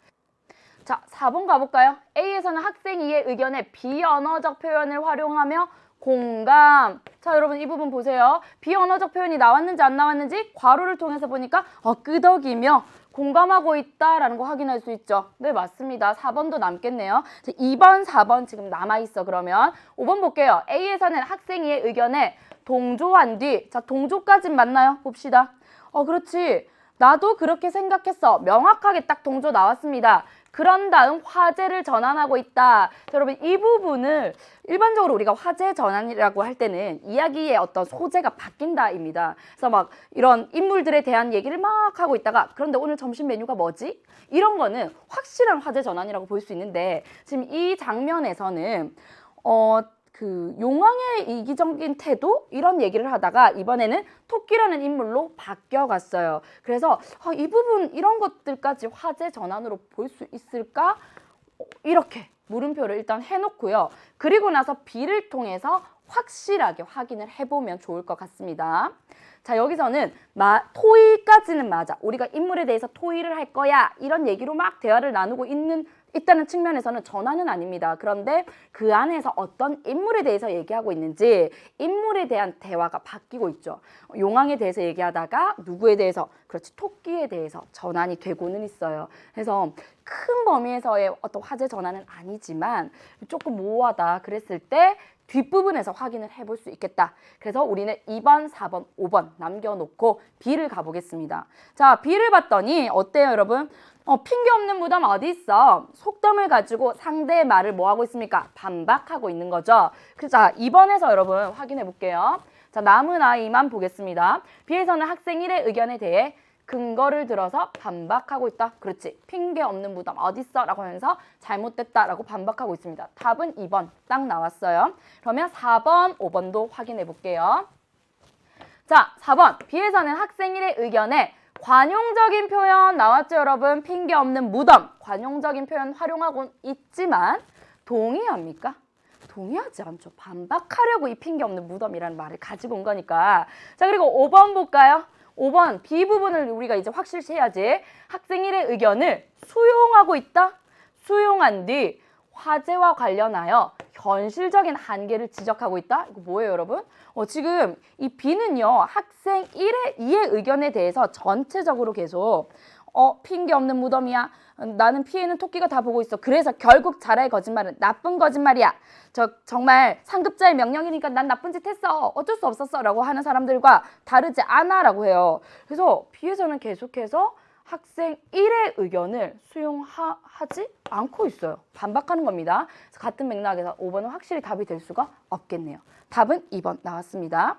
자, 4번 가볼까요? A에서는 학생 E의 의견에 비언어적 표현을 활용하며 공감. 자, 여러분 이 부분 보세요. 비언어적 표현이 나왔는지 안 나왔는지 괄호를 통해서 보니까 끄덕이며 공감하고 있다라는 거 확인할 수 있죠. 네, 맞습니다. 4번도 남겠네요. 자, 2번, 4번 지금 남아있어. 그러면 5번 볼게요. A에서는 학생 E의 의견에 동조한 뒤, 자, 동조까진 맞나요? 봅시다. 그렇지. 나도 그렇게 생각했어. 명확하게 딱 동조 나왔습니다. 그런 다음 화제를 전환하고 있다. 자, 여러분 이 부분을 일반적으로 우리가 화제 전환이라고 할 때는 이야기의 어떤 소재가 바뀐다입니다. 그래서 막 이런 인물들에 대한 얘기를 막 하고 있다가 그런데 오늘 점심 메뉴가 뭐지? 이런 거는 확실한 화제 전환이라고 볼 수 있는데 지금 이 장면에서는 그 용왕의 이기적인 태도 이런 얘기를 하다가 이번에는 토끼라는 인물로 바뀌어갔어요. 그래서 이 부분 이런 것들까지 화제 전환으로 볼 수 있을까? 이렇게 물음표를 일단 해놓고요. 그리고 나서 B를 통해서 확실하게 확인을 해보면 좋을 것 같습니다. 자, 여기서는 토의까지는 맞아. 우리가 인물에 대해서 토의를 할 거야. 이런 얘기로 막 대화를 나누고 있다는 측면에서는 전환은 아닙니다. 그런데 그 안에서 어떤 인물에 대해서 얘기하고 있는지 인물에 대한 대화가 바뀌고 있죠. 용왕에 대해서 얘기하다가 누구에 대해서, 그렇지, 토끼에 대해서 전환이 되고는 있어요. 그래서 큰 범위에서의 어떤 화제 전환은 아니지만 조금 모호하다 그랬을 때 뒷부분에서 확인을 해볼 수 있겠다. 그래서 우리는 2번, 4번, 5번 남겨놓고 B를 가보겠습니다. 자, B를 봤더니 어때요, 여러분? 핑계 없는 무덤 어디 있어? 속담을 가지고 상대의 말을 뭐 하고 있습니까? 반박하고 있는 거죠. 자, 2번에서 여러분 확인해 볼게요. 자, 남은 아이만 보겠습니다. B에서는 학생 1의 의견에 대해 근거를 들어서 반박하고 있다. 그렇지. 핑계 없는 무덤 어딨어? 라고 하면서 잘못됐다 라고 반박하고 있습니다. 답은 2번 딱 나왔어요. 그러면 4번, 5번도 확인해 볼게요. 자, 4번. B에서는 학생 1의 의견에 관용적인 표현 나왔죠, 여러분? 핑계 없는 무덤. 관용적인 표현 활용하고 있지만 동의합니까? 동의하지 않죠. 반박하려고 이 핑계 없는 무덤이라는 말을 가지고 온 거니까. 자, 그리고 5번 볼까요? 5번 B 부분을 우리가 이제 확실시 해야지. 학생 1의 의견을 수용하고 있다. 수용한 뒤 화제와 관련하여 현실적인 한계를 지적하고 있다. 이거 뭐예요, 여러분? 지금 이 B는요. 학생 2의 의견에 대해서 전체적으로 계속 핑계 없는 무덤이야. 나는 피해는 토끼가 다 보고 있어. 그래서 결국 자라의 거짓말은 나쁜 거짓말이야. 정말 상급자의 명령이니까 난 나쁜 짓 했어. 어쩔 수 없었어. 라고 하는 사람들과 다르지 않아. 라고 해요. 그래서 B에서는 계속해서 학생 1의 의견을 수용하지 않고 있어요. 반박하는 겁니다. 그래서 같은 맥락에서 5번은 확실히 답이 될 수가 없겠네요. 답은 2번 나왔습니다.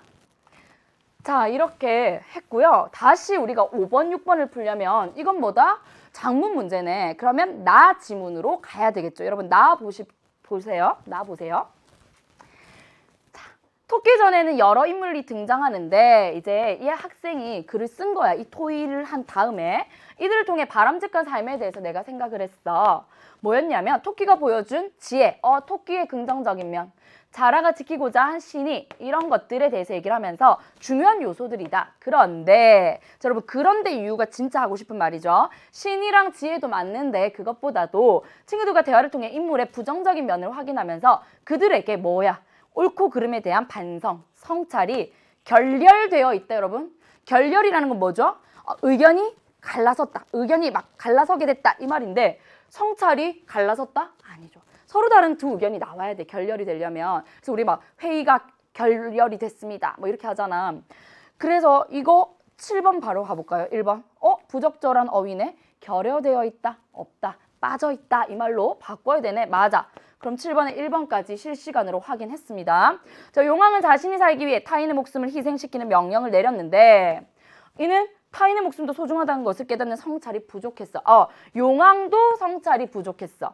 자, 이렇게 했고요. 다시 우리가 5번, 6번을 풀려면 이건 뭐다? 장문 문제네. 그러면 나 지문으로 가야 되겠죠. 여러분 나 보세요. 나 보세요. 자, 토끼 전에는 여러 인물이 등장하는데 이제 이 학생이 글을 쓴 거야. 이 토의를 한 다음에 이들을 통해 바람직한 삶에 대해서 내가 생각을 했어. 뭐였냐면 토끼가 보여준 지혜, 토끼의 긍정적인 면, 자라가 지키고자 한 신이 이런 것들에 대해서 얘기를 하면서 중요한 요소들이다. 그런데 자, 여러분 그런데 이유가 진짜 하고 싶은 말이죠. 신이랑 지혜도 맞는데 그것보다도 친구들과 대화를 통해 인물의 부정적인 면을 확인하면서 그들에게 뭐야? 옳고 그름에 대한 반성, 성찰이 결렬되어 있다, 여러분. 결렬이라는 건 뭐죠? 의견이 갈라섰다. 의견이 막 갈라서게 됐다. 이 말인데 성찰이 갈라섰다? 아니죠. 서로 다른 두 의견이 나와야 돼. 결렬이 되려면. 그래서 우리 막 회의가 결렬이 됐습니다. 뭐 이렇게 하잖아. 그래서 이거 7번 바로 가볼까요? 1번. 부적절한 어휘네. 결여되어 있다. 없다. 빠져 있다. 이 말로 바꿔야 되네. 맞아. 그럼 7번에 1번까지 실시간으로 확인했습니다. 자, 용왕은 자신이 살기 위해 타인의 목숨을 희생시키는 명령을 내렸는데 이는 타인의 목숨도 소중하다는 것을 깨닫는 성찰이 부족했어. 용왕도 성찰이 부족했어.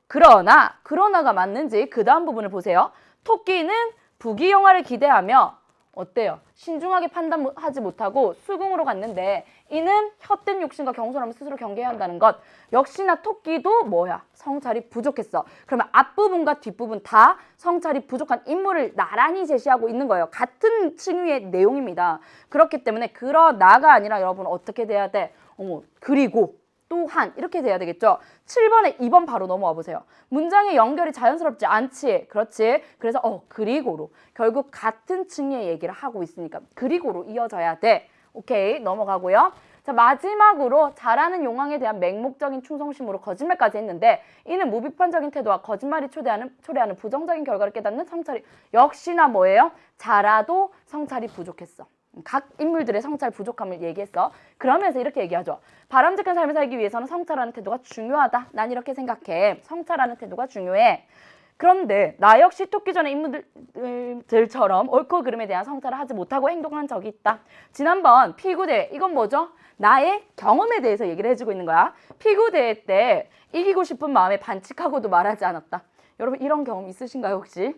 그러나가 맞는지 그 다음 부분을 보세요. 토끼는 부귀영화를 기대하며 어때요? 신중하게 판단하지 못하고 수긍으로 갔는데 이는 헛된 욕심과 경솔함을 스스로 경계해야 한다는 것. 역시나 토끼도 뭐야? 성찰이 부족했어. 그러면 앞부분과 뒷부분 다 성찰이 부족한 인물을 나란히 제시하고 있는 거예요. 같은 층위의 내용입니다. 그렇기 때문에 그러나가 아니라 여러분 어떻게 돼야 돼? 그리고 또한 이렇게 돼야 되겠죠. 7번에 2번 바로 넘어와 보세요. 문장의 연결이 자연스럽지 않지. 그렇지. 그래서 그리고로 결국 같은 층의 얘기를 하고 있으니까 그리고로 이어져야 돼. 오케이, 넘어가고요. 자, 마지막으로 잘하는 용왕에 대한 맹목적인 충성심으로 거짓말까지 했는데 이는 무비판적인 태도와 거짓말이 초래하는 부정적인 결과를 깨닫는 성찰이 역시나 뭐예요? 잘하도 성찰이 부족했어. 각 인물들의 성찰 부족함을 얘기했어. 그러면서 이렇게 얘기하죠. 바람직한 삶을 살기 위해서는 성찰하는 태도가 중요하다. 난 이렇게 생각해. 성찰하는 태도가 중요해. 그런데 나 역시 토끼 전의 인물들처럼 옳고 그름에 대한 성찰을 하지 못하고 행동한 적이 있다. 지난번 피구대회, 이건 뭐죠? 나의 경험에 대해서 얘기를 해주고 있는 거야. 피구대회 때 이기고 싶은 마음에 반칙하고도 말하지 않았다. 여러분 이런 경험 있으신가요 혹시?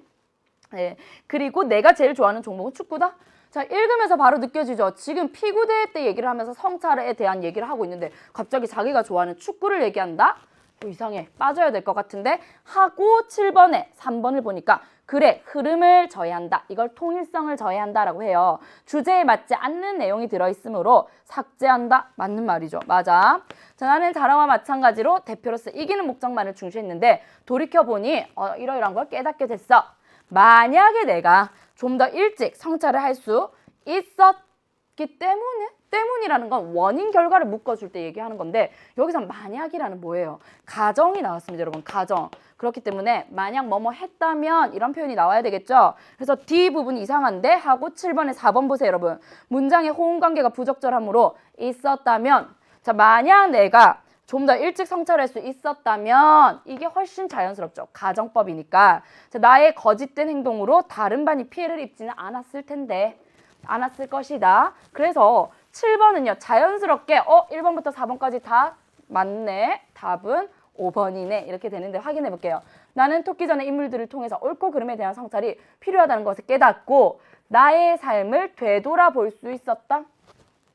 네. 그리고 내가 제일 좋아하는 종목은 축구다. 자, 읽으면서 바로 느껴지죠. 지금 피구대회 때 얘기를 하면서 성찰에 대한 얘기를 하고 있는데 갑자기 자기가 좋아하는 축구를 얘기한다? 또 이상해. 빠져야 될 것 같은데 하고 7번에 3번을 보니까 그래, 흐름을 저해한다. 이걸 통일성을 저해한다라고 해요. 주제에 맞지 않는 내용이 들어있으므로 삭제한다. 맞는 말이죠. 맞아. 자, 나는 자랑과 마찬가지로 대표로서 이기는 목적만을 중시했는데 돌이켜보니 이러이러한 걸 깨닫게 됐어. 만약에 내가 좀 더 일찍 성찰을 할 수 있었기 때문이라는 건 원인 결과를 묶어줄 때 얘기하는 건데 여기서 만약이라는 뭐예요? 가정이 나왔습니다, 여러분. 가정. 그렇기 때문에 만약 뭐뭐 했다면 이런 표현이 나와야 되겠죠. 그래서 D 부분 이상한데 하고 7번에 4번 보세요, 여러분. 문장의 호응 관계가 부적절하므로 있었다면 자, 만약 내가 좀 더 일찍 성찰할 수 있었다면 이게 훨씬 자연스럽죠. 가정법이니까. 자, 나의 거짓된 행동으로 다른 반이 피해를 입지는 않았을 텐데. 않았을 것이다. 그래서 7번은요. 자연스럽게 1번부터 4번까지 다 맞네. 답은 5번이네. 이렇게 되는데 확인해 볼게요. 나는 토끼 전의 인물들을 통해서 옳고 그름에 대한 성찰이 필요하다는 것을 깨닫고 나의 삶을 되돌아볼 수 있었다.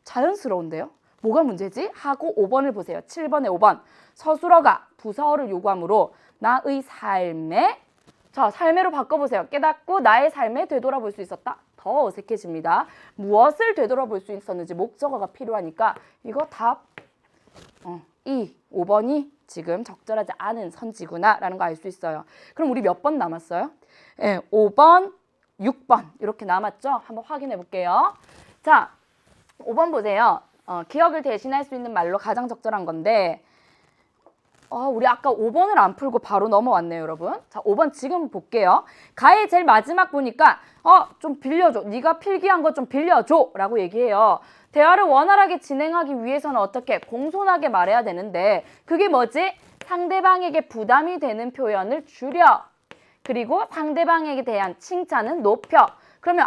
자연스러운데요? 뭐가 문제지? 하고 5번을 보세요. 7번에 5번. 서술어가 부서어를 요구하므로 나의 삶으로 바꿔보세요. 깨닫고 나의 삶에 되돌아볼 수 있었다. 더 어색해집니다. 무엇을 되돌아볼 수 있었는지 목적어가 필요하니까 이거 답 5번이 지금 적절하지 않은 선지구나 라는 거 알 수 있어요. 그럼 우리 몇 번 남았어요? 5번, 6번 이렇게 남았죠? 한번 확인해 볼게요. 자, 5번 보세요. 기억을 대신할 수 있는 말로 가장 적절한 건데 우리 아까 5번을 안 풀고 바로 넘어왔네요, 여러분. 자, 5번 지금 볼게요. 가의 제일 마지막 보니까 좀 빌려줘. 네가 필기한 거 좀 빌려줘 라고 얘기해요. 대화를 원활하게 진행하기 위해서는 어떻게 공손하게 말해야 되는데 그게 뭐지? 상대방에게 부담이 되는 표현을 줄여. 그리고 상대방에게 대한 칭찬은 높여. 그러면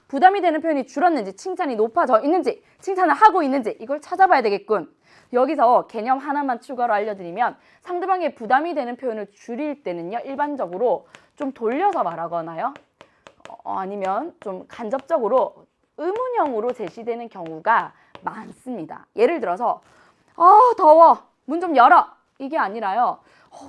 부담이 되는 표현이 줄었는지 칭찬이 높아져 있는지 칭찬을 하고 있는지 이걸 찾아봐야 되겠군. 여기서 개념 하나만 추가로 알려드리면 상대방의 부담이 되는 표현을 줄일 때는요. 일반적으로 좀 돌려서 말하거나요. 아니면 좀 간접적으로 의문형으로 제시되는 경우가 많습니다. 예를 들어서 더워. 문 좀 열어. 이게 아니라요.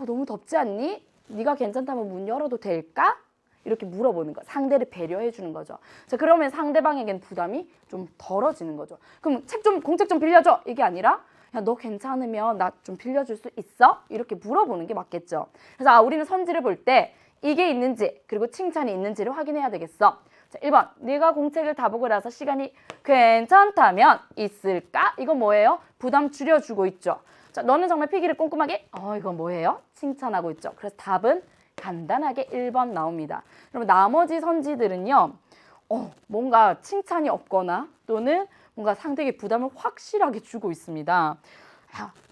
너무 덥지 않니? 네가 괜찮다면 문 열어도 될까? 이렇게 물어보는 거. 상대를 배려해 주는 거죠. 자, 그러면 상대방에겐 부담이 좀 덜어지는 거죠. 그럼 공책 좀 빌려줘. 이게 아니라 야, 너 괜찮으면 나 좀 빌려줄 수 있어? 이렇게 물어보는 게 맞겠죠. 그래서 우리는 선지를 볼 때 이게 있는지 그리고 칭찬이 있는지를 확인해야 되겠어. 자, 1번. 네가 공책을 다 보고 나서 시간이 괜찮다면 있을까? 이건 뭐예요? 부담 줄여주고 있죠. 자, 너는 정말 필기를 꼼꼼하게 이건 뭐예요? 칭찬하고 있죠. 그래서 답은 간단하게 1번 나옵니다. 그럼 나머지 선지들은요. 뭔가 칭찬이 없거나 또는 뭔가 상대에게 부담을 확실하게 주고 있습니다.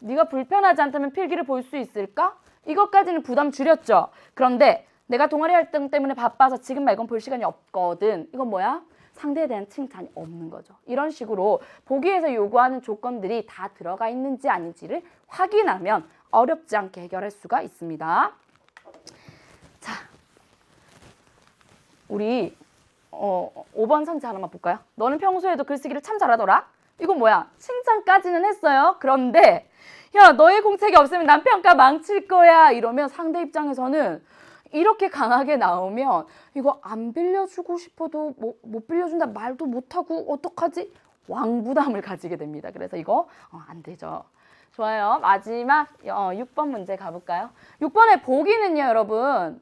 네가 불편하지 않다면 필기를 볼 수 있을까? 이것까지는 부담 줄였죠. 그런데 내가 동아리 활동 때문에 바빠서 지금 말곤 볼 시간이 없거든. 이건 뭐야? 상대에 대한 칭찬이 없는 거죠. 이런 식으로 보기에서 요구하는 조건들이 다 들어가 있는지 아닌지를 확인하면 어렵지 않게 해결할 수가 있습니다. 자, 우리 5번 선지 하나만 볼까요? 너는 평소에도 글쓰기를 참 잘하더라. 이건 뭐야? 칭찬까지는 했어요. 그런데 야, 너의 공책이 없으면 난 평가 망칠 거야. 이러면 상대 입장에서는 이렇게 강하게 나오면 이거 안 빌려주고 싶어도 못 빌려준다 말도 못하고 어떡하지? 왕부담을 가지게 됩니다. 그래서 이거 안 되죠. 좋아요. 마지막 6번 문제 가볼까요? 6번의 보기는요, 여러분.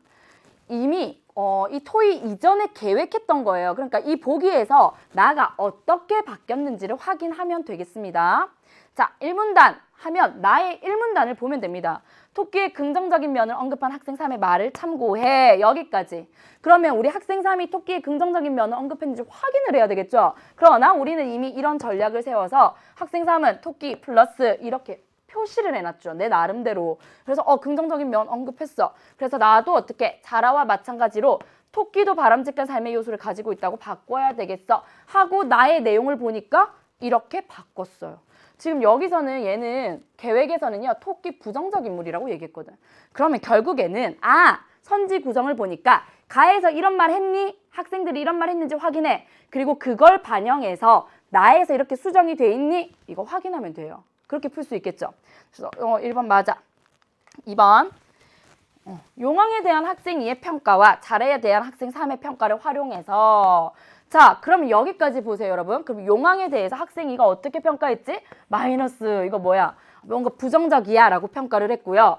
이미 이 토의 이전에 계획했던 거예요. 그러니까 이 보기에서 나가 어떻게 바뀌었는지를 확인하면 되겠습니다. 자, 1문단 하면 나의 1문단을 보면 됩니다. 토끼의 긍정적인 면을 언급한 학생 3의 말을 참고해. 여기까지. 그러면 우리 학생 3이 토끼의 긍정적인 면을 언급했는지 확인을 해야 되겠죠. 그러나 우리는 이미 이런 전략을 세워서 학생 3은 토끼 플러스 이렇게 표시를 해놨죠. 내 나름대로. 그래서 긍정적인 면 언급했어. 그래서 나도 어떻게 자라와 마찬가지로 토끼도 바람직한 삶의 요소를 가지고 있다고 바꿔야 되겠어 하고 나의 내용을 보니까 이렇게 바꿨어요. 지금 여기서는 얘는 계획에서는요. 토끼 부정적 인물이라고 얘기했거든. 그러면 결국에는 선지 구성을 보니까 가에서 이런 말 했니? 학생들이 이런 말 했는지 확인해. 그리고 그걸 반영해서 나에서 이렇게 수정이 돼 있니? 이거 확인하면 돼요. 그렇게 풀 수 있겠죠. 그래서 1번 맞아. 2번 용왕에 대한 학생 2의 평가와 자라에 대한 학생 3의 평가를 활용해서 자, 그럼 여기까지 보세요, 여러분. 그럼 용왕에 대해서 학생 2가 어떻게 평가했지? 마이너스. 이거 뭐야? 뭔가 부정적이야 라고 평가를 했고요.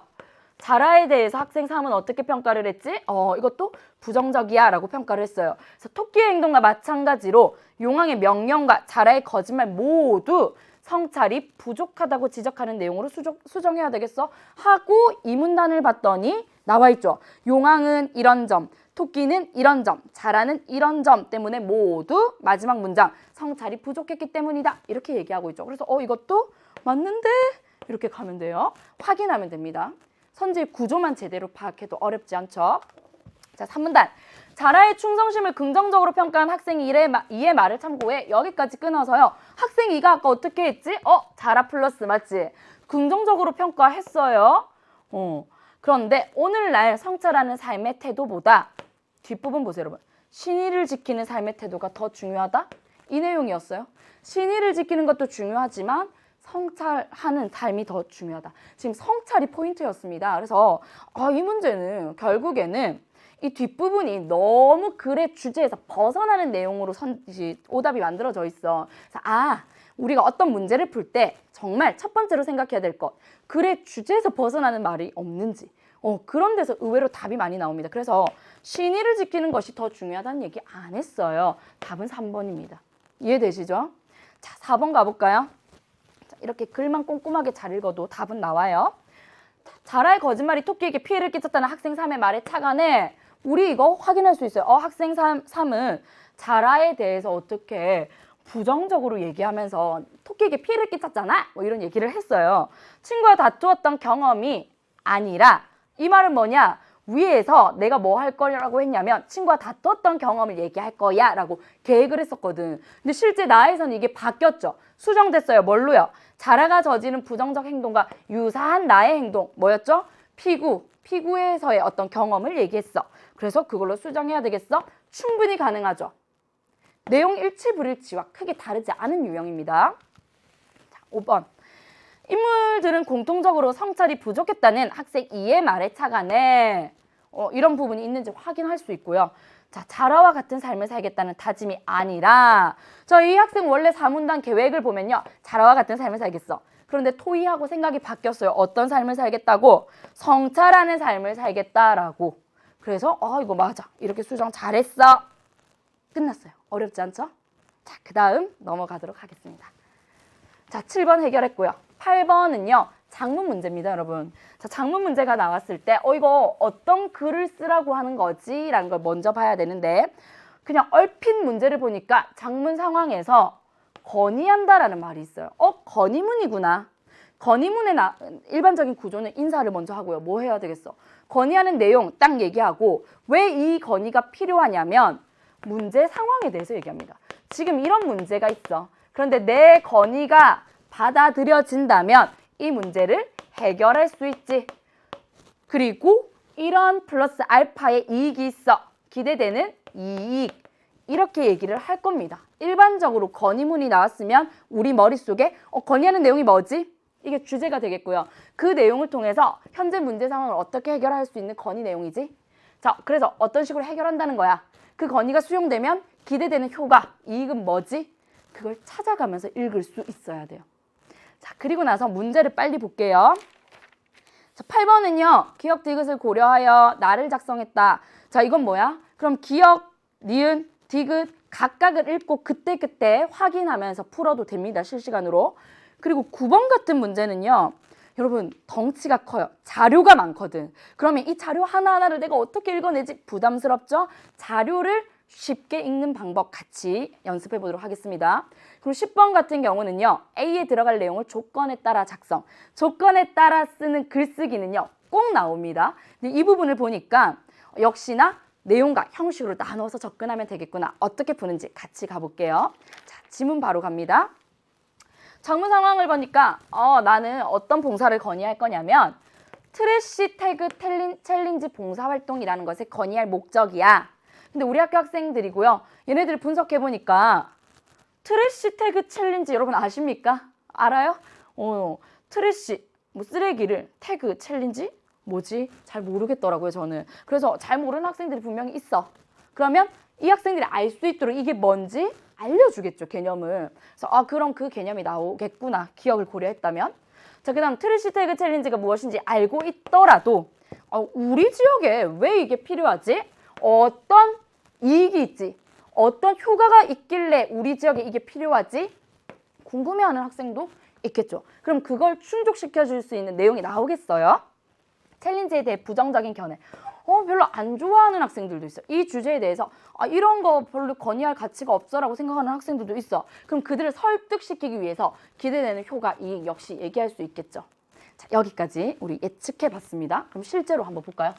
자라에 대해서 학생 3은 어떻게 평가를 했지? 이것도 부정적이야 라고 평가를 했어요. 그래서 토끼의 행동과 마찬가지로 용왕의 명령과 자라의 거짓말 모두 성찰이 부족하다고 지적하는 내용으로 수정해야 되겠어? 하고 이 문단을 봤더니 나와 있죠. 용왕은 이런 점, 토끼는 이런 점, 자라는 이런 점 때문에 모두 마지막 문장 성찰이 부족했기 때문이다. 이렇게 얘기하고 있죠. 그래서 이것도 맞는데? 이렇게 가면 돼요. 확인하면 됩니다. 선지 구조만 제대로 파악해도 어렵지 않죠. 자, 3문단. 자라의 충성심을 긍정적으로 평가한 학생 2의 말을 참고해. 여기까지 끊어서요. 학생 2가 아까 어떻게 했지? 자라 플러스 맞지? 긍정적으로 평가했어요. 그런데 오늘날 성찰하는 삶의 태도보다 뒷부분 보세요, 여러분. 신의를 지키는 삶의 태도가 더 중요하다? 이 내용이었어요. 신의를 지키는 것도 중요하지만 성찰하는 삶이 더 중요하다. 지금 성찰이 포인트였습니다. 그래서 이 문제는 결국에는 이 뒷부분이 너무 글의 주제에서 벗어나는 내용으로 오답이 만들어져 있어. 그래서 우리가 어떤 문제를 풀 때 정말 첫 번째로 생각해야 될 것, 글의 주제에서 벗어나는 말이 없는지. 그런 데서 의외로 답이 많이 나옵니다. 그래서 신의를 지키는 것이 더 중요하다는 얘기 안 했어요. 답은 3번입니다. 이해되시죠? 자, 4번 가볼까요? 자, 이렇게 글만 꼼꼼하게 잘 읽어도 답은 나와요. 자라의 거짓말이 토끼에게 피해를 끼쳤다는 학생 3의 말에 착안해. 우리 이거 확인할 수 있어요. 학생 3은 자라에 대해서 어떻게 부정적으로 얘기하면서 토끼에게 피해를 끼쳤잖아? 뭐 이런 얘기를 했어요. 친구와 다투었던 경험이 아니라 이 말은 뭐냐? 위에서 내가 뭐 할 거라고 했냐면 친구와 다투었던 경험을 얘기할 거야 라고 계획을 했었거든. 근데 실제 나에서는 이게 바뀌었죠. 수정됐어요. 뭘로요? 자라가 저지른 부정적 행동과 유사한 나의 행동 뭐였죠? 피구에서의 어떤 경험을 얘기했어. 그래서 그걸로 수정해야 되겠어? 충분히 가능하죠. 내용 일치불일치와 크게 다르지 않은 유형입니다. 자, 5번. 인물들은 공통적으로 성찰이 부족했다는 학생 2의 말에 착안해. 이런 부분이 있는지 확인할 수 있고요. 자, 자라와 같은 삶을 살겠다는 다짐이 아니라 이 학생 원래 4문단 계획을 보면요. 자라와 같은 삶을 살겠어. 그런데 토의하고 생각이 바뀌었어요. 어떤 삶을 살겠다고? 성찰하는 삶을 살겠다라고. 그래서 이거 맞아. 이렇게 수정 잘했어. 끝났어요. 어렵지 않죠? 자, 그 다음 넘어가도록 하겠습니다. 자, 7번 해결했고요. 8번은요. 장문 문제입니다, 여러분. 자, 장문 문제가 나왔을 때 이거 어떤 글을 쓰라고 하는 거지? 라는 걸 먼저 봐야 되는데 그냥 얼핏 문제를 보니까 장문 상황에서 건의한다라는 말이 있어요. 건의문이구나. 건의문의 일반적인 구조는 인사를 먼저 하고요. 뭐 해야 되겠어? 건의하는 내용 딱 얘기하고 왜 이 건의가 필요하냐면 문제 상황에 대해서 얘기합니다. 지금 이런 문제가 있어. 그런데 내 건의가 받아들여진다면 이 문제를 해결할 수 있지. 그리고 이런 플러스 알파의 이익이 있어. 기대되는 이익. 이렇게 얘기를 할 겁니다. 일반적으로 건의문이 나왔으면 우리 머릿속에 건의하는 내용이 뭐지? 이게 주제가 되겠고요. 그 내용을 통해서 현재 문제 상황을 어떻게 해결할 수 있는 건의 내용이지? 자, 그래서 어떤 식으로 해결한다는 거야. 그 건의가 수용되면 기대되는 효과, 이익은 뭐지? 그걸 찾아가면서 읽을 수 있어야 돼요. 자, 그리고 나서 문제를 빨리 볼게요. 자, 8번은요. 기역 디귿을 고려하여 나를 작성했다. 자, 이건 뭐야? 그럼 기역, 니은, 디귿 각각을 읽고 그때그때 확인하면서 풀어도 됩니다. 실시간으로. 그리고 9번 같은 문제는요. 여러분 덩치가 커요. 자료가 많거든. 그러면 이 자료 하나하나를 내가 어떻게 읽어내지? 부담스럽죠? 자료를 쉽게 읽는 방법 같이 연습해 보도록 하겠습니다. 그리고 10번 같은 경우는요. A에 들어갈 내용을 조건에 따라 작성. 조건에 따라 쓰는 글쓰기는요. 꼭 나옵니다. 근데 이 부분을 보니까 역시나 내용과 형식으로 나눠서 접근하면 되겠구나. 어떻게 푸는지 같이 가볼게요. 자, 지문 바로 갑니다. 작문 상황을 보니까 나는 어떤 봉사를 건의할 거냐면 트래시 태그 챌린지 봉사활동이라는 것에 건의할 목적이야. 근데 우리 학교 학생들이고요. 얘네들 분석해보니까 트래시 태그 챌린지 여러분 아십니까? 알아요? 트래시, 쓰레기를 태그 챌린지? 뭐지? 잘 모르겠더라고요, 저는. 그래서 잘 모르는 학생들이 분명히 있어. 그러면 이 학생들이 알 수 있도록 이게 뭔지 알려주겠죠, 개념을. 그래서 그럼 그 개념이 나오겠구나, 기억을 고려했다면. 자, 그 다음 트래시 태그 챌린지가 무엇인지 알고 있더라도 우리 지역에 왜 이게 필요하지? 어떤 이익이 있지? 어떤 효과가 있길래 우리 지역에 이게 필요하지? 궁금해하는 학생도 있겠죠. 그럼 그걸 충족시켜줄 수 있는 내용이 나오겠어요? 챌린지에 대해 부정적인 견해. 별로 안 좋아하는 학생들도 있어. 이 주제에 대해서 이런 거 별로 건의할 가치가 없어라고 생각하는 학생들도 있어. 그럼 그들을 설득시키기 위해서 기대되는 효과, 이익 역시 얘기할 수 있겠죠. 자, 여기까지 우리 예측해봤습니다. 그럼 실제로 한번 볼까요?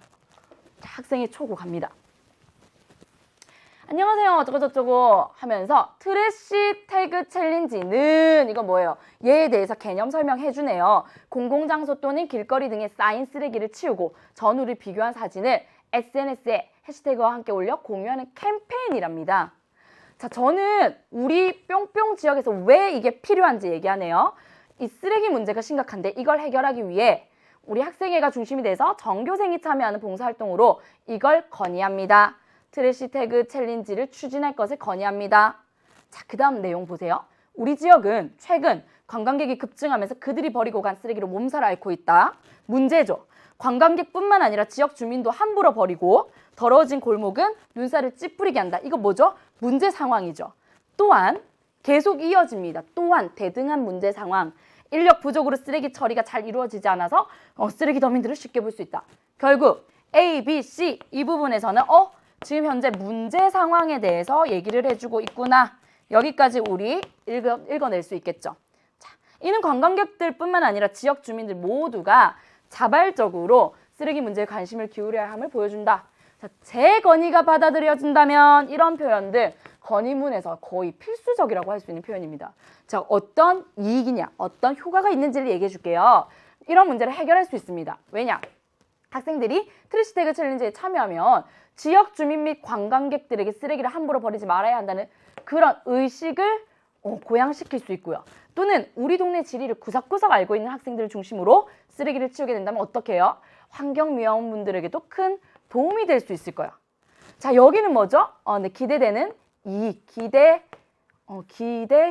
자, 학생의 초고 갑니다. 안녕하세요 어쩌고저쩌고 하면서 트래시 태그 챌린지는 이거 뭐예요? 얘에 대해서 개념 설명해주네요. 공공장소 또는 길거리 등에 쌓인 쓰레기를 치우고 전후를 비교한 사진을 SNS에 해시태그와 함께 올려 공유하는 캠페인이랍니다. 자, 저는 우리 뿅뿅 지역에서 왜 이게 필요한지 얘기하네요. 이 쓰레기 문제가 심각한데 이걸 해결하기 위해 우리 학생회가 중심이 돼서 전교생이 참여하는 봉사활동으로 이걸 건의합니다. 트래시 태그 챌린지를 추진할 것을 건의합니다. 자, 그 다음 내용 보세요. 우리 지역은 최근 관광객이 급증하면서 그들이 버리고 간 쓰레기로 몸살을 앓고 있다. 문제죠. 관광객뿐만 아니라 지역 주민도 함부로 버리고 더러워진 골목은 눈살을 찌푸리게 한다. 이거 뭐죠? 문제 상황이죠. 또한 계속 이어집니다. 또한 대등한 문제 상황. 인력 부족으로 쓰레기 처리가 잘 이루어지지 않아서 쓰레기 더미들을 쉽게 볼 수 있다. 결국 A, B, C 이 부분에서는 지금 현재 문제 상황에 대해서 얘기를 해주고 있구나. 여기까지 우리 읽어낼 수 있겠죠. 자, 이는 관광객들뿐만 아니라 지역 주민들 모두가 자발적으로 쓰레기 문제에 관심을 기울여야 함을 보여준다. 자, 제 건의가 받아들여진다면 이런 표현들 건의문에서 거의 필수적이라고 할 수 있는 표현입니다. 자, 어떤 이익이냐, 어떤 효과가 있는지를 얘기해 줄게요. 이런 문제를 해결할 수 있습니다. 왜냐? 학생들이 트래시 태그 챌린지에 참여하면 지역 주민 및 관광객들에게 쓰레기를 함부로 버리지 말아야 한다는 그런 의식을 고양시킬 수 있고요. 또는 우리 동네 지리를 구석구석 알고 있는 학생들을 중심으로 쓰레기를 치우게 된다면 어떻게 해요? 환경미화원분들에게도 큰 도움이 될 수 있을 거예요. 자, 여기는 뭐죠? 네, 기대되는 이익, 기대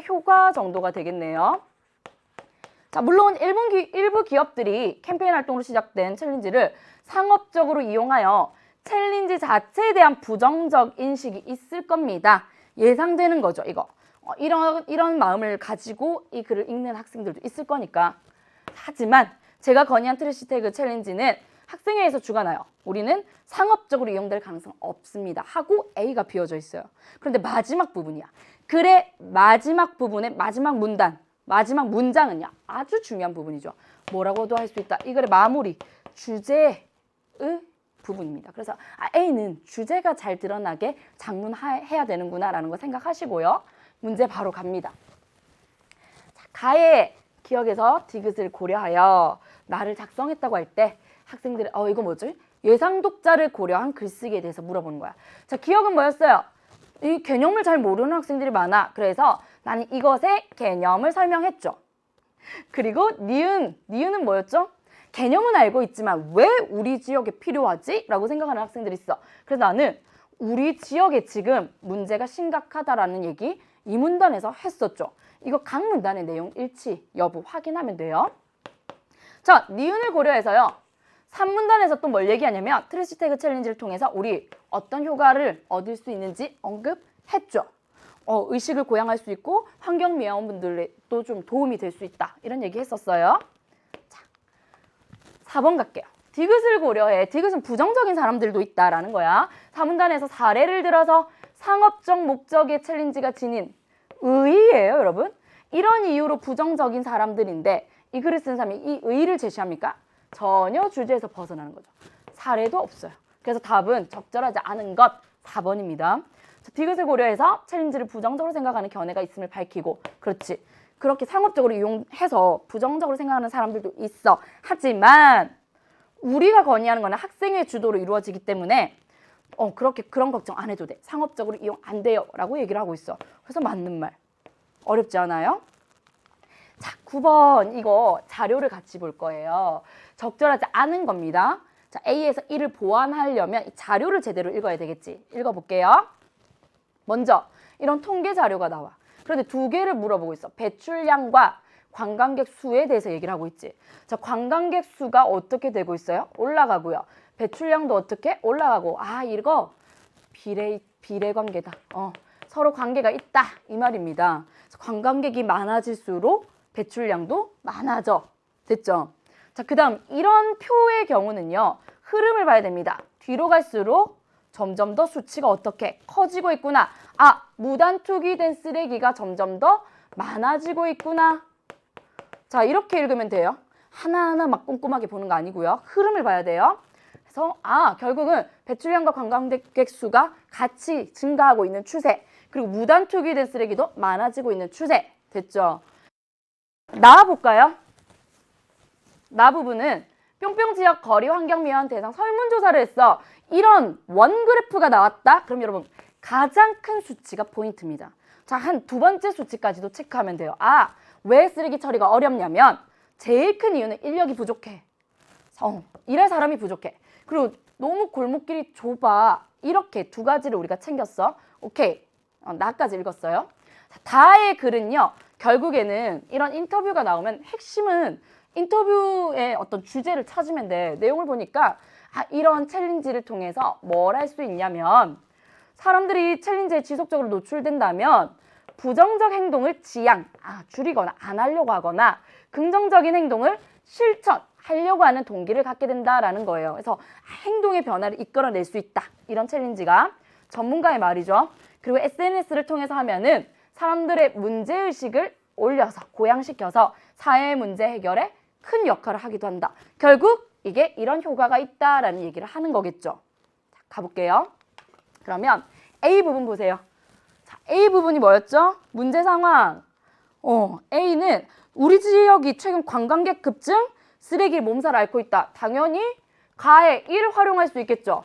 효과 정도가 되겠네요. 자, 물론 일부 기업들이 캠페인 활동으로 시작된 챌린지를 상업적으로 이용하여 챌린지 자체에 대한 부정적 인식이 있을 겁니다. 예상되는 거죠, 이거. 이런 마음을 가지고 이 글을 읽는 학생들도 있을 거니까. 하지만 제가 건의한 트래시 태그 챌린지는 학생회에서 주관하여 우리는 상업적으로 이용될 가능성 없습니다. 하고 A가 비어져 있어요. 그런데 마지막 부분이야. 글의 마지막 부분의 마지막 문단, 마지막 문장은요. 아주 중요한 부분이죠. 뭐라고도 할 수 있다. 이 글의 마무리, 주제의 부분입니다. 그래서 A는 주제가 잘 드러나게 장문해야 되는구나 라는 거 생각하시고요. 문제 바로 갑니다. 자, 가의 기억에서 디귿을 고려하여 나를 작성했다고 할 때 학생들이 이거 뭐지? 예상 독자를 고려한 글쓰기에 대해서 물어보는 거야. 자, 기억은 뭐였어요? 이 개념을 잘 모르는 학생들이 많아. 그래서 나는 이것의 개념을 설명했죠. 그리고 니은은 뭐였죠? 개념은 알고 있지만 왜 우리 지역에 필요하지? 라고 생각하는 학생들이 있어. 그래서 나는 우리 지역에 지금 문제가 심각하다라는 얘기 이 문단에서 했었죠. 이거 각 문단의 내용 일치 여부 확인하면 돼요. 자, 니은을 고려해서요. 3문단에서 또 뭘 얘기하냐면 트래시 태그 챌린지를 통해서 우리 어떤 효과를 얻을 수 있는지 언급했죠. 의식을 고양할 수 있고 환경미화원분들도 좀 도움이 될 수 있다. 이런 얘기 했었어요. 자, 4번 갈게요. 디귿을 고려해. 디귿은 부정적인 사람들도 있다라는 거야. 4문단에서 사례를 들어서 상업적 목적의 챌린지가 지닌 의의예요, 여러분. 이런 이유로 부정적인 사람들인데 이 글을 쓴 사람이 이 의의를 제시합니까? 전혀 주제에서 벗어나는 거죠. 사례도 없어요. 그래서 답은 적절하지 않은 것 4번입니다. 디귿을 고려해서 챌린지를 부정적으로 생각하는 견해가 있음을 밝히고 그렇지. 그렇게 상업적으로 이용해서 부정적으로 생각하는 사람들도 있어. 하지만 우리가 건의하는 거는 학생의 주도로 이루어지기 때문에 그런 걱정 안 해도 돼. 상업적으로 이용 안 돼요. 라고 얘기를 하고 있어. 그래서 맞는 말. 어렵지 않아요? 자, 9번 이거 자료를 같이 볼 거예요. 적절하지 않은 겁니다. 자, A에서 1을 보완하려면 이 자료를 제대로 읽어야 되겠지. 읽어볼게요. 먼저 이런 통계 자료가 나와. 그런데 두 개를 물어보고 있어. 배출량과 관광객 수에 대해서 얘기를 하고 있지. 자, 관광객 수가 어떻게 되고 있어요? 올라가고요. 배출량도 어떻게? 올라가고. 아, 이거 비례 관계다. 서로 관계가 있다. 이 말입니다. 관광객이 많아질수록 배출량도 많아져. 됐죠? 자, 그 다음 이런 표의 경우는요. 흐름을 봐야 됩니다. 뒤로 갈수록 점점 더 수치가 어떻게 커지고 있구나. 아, 무단 투기된 쓰레기가 점점 더 많아지고 있구나. 자, 이렇게 읽으면 돼요. 하나하나 막 꼼꼼하게 보는 거 아니고요. 흐름을 봐야 돼요. 그래서 결국은 배출량과 관광객 수가 같이 증가하고 있는 추세. 그리고 무단 투기된 쓰레기도 많아지고 있는 추세. 됐죠? 나 볼까요? 나 부분은 뿅뿅 지역 거리 환경미화원 대상 설문조사를 했어. 이런 원 그래프가 나왔다. 그럼 여러분 가장 큰 수치가 포인트입니다. 자, 한 두 번째 수치까지도 체크하면 돼요. 왜 쓰레기 처리가 어렵냐면 제일 큰 이유는 인력이 부족해. 일할 사람이 부족해. 그리고 너무 골목길이 좁아. 이렇게 두 가지를 우리가 챙겼어. 오케이. 나까지 읽었어요. 자, 다의 글은요. 결국에는 이런 인터뷰가 나오면 핵심은 인터뷰의 어떤 주제를 찾으면 돼. 내용을 보니까 이런 챌린지를 통해서 뭘 할 수 있냐면 사람들이 챌린지에 지속적으로 노출된다면 부정적 행동을 줄이거나 안 하려고 하거나 긍정적인 행동을 실천하려고 하는 동기를 갖게 된다라는 거예요. 그래서 행동의 변화를 이끌어낼 수 있다. 이런 챌린지가 전문가의 말이죠. 그리고 SNS를 통해서 하면은 사람들의 문제의식을 올려서 고양시켜서 사회 문제 해결에 큰 역할을 하기도 한다. 결국 이게 이런 효과가 있다라는 얘기를 하는 거겠죠. 자, 가볼게요. 그러면 A 부분 보세요. 자, A 부분이 뭐였죠? 문제 상황. A는 우리 지역이 최근 관광객 급증, 쓰레기를 몸살 앓고 있다. 당연히 가에 1 활용할 수 있겠죠.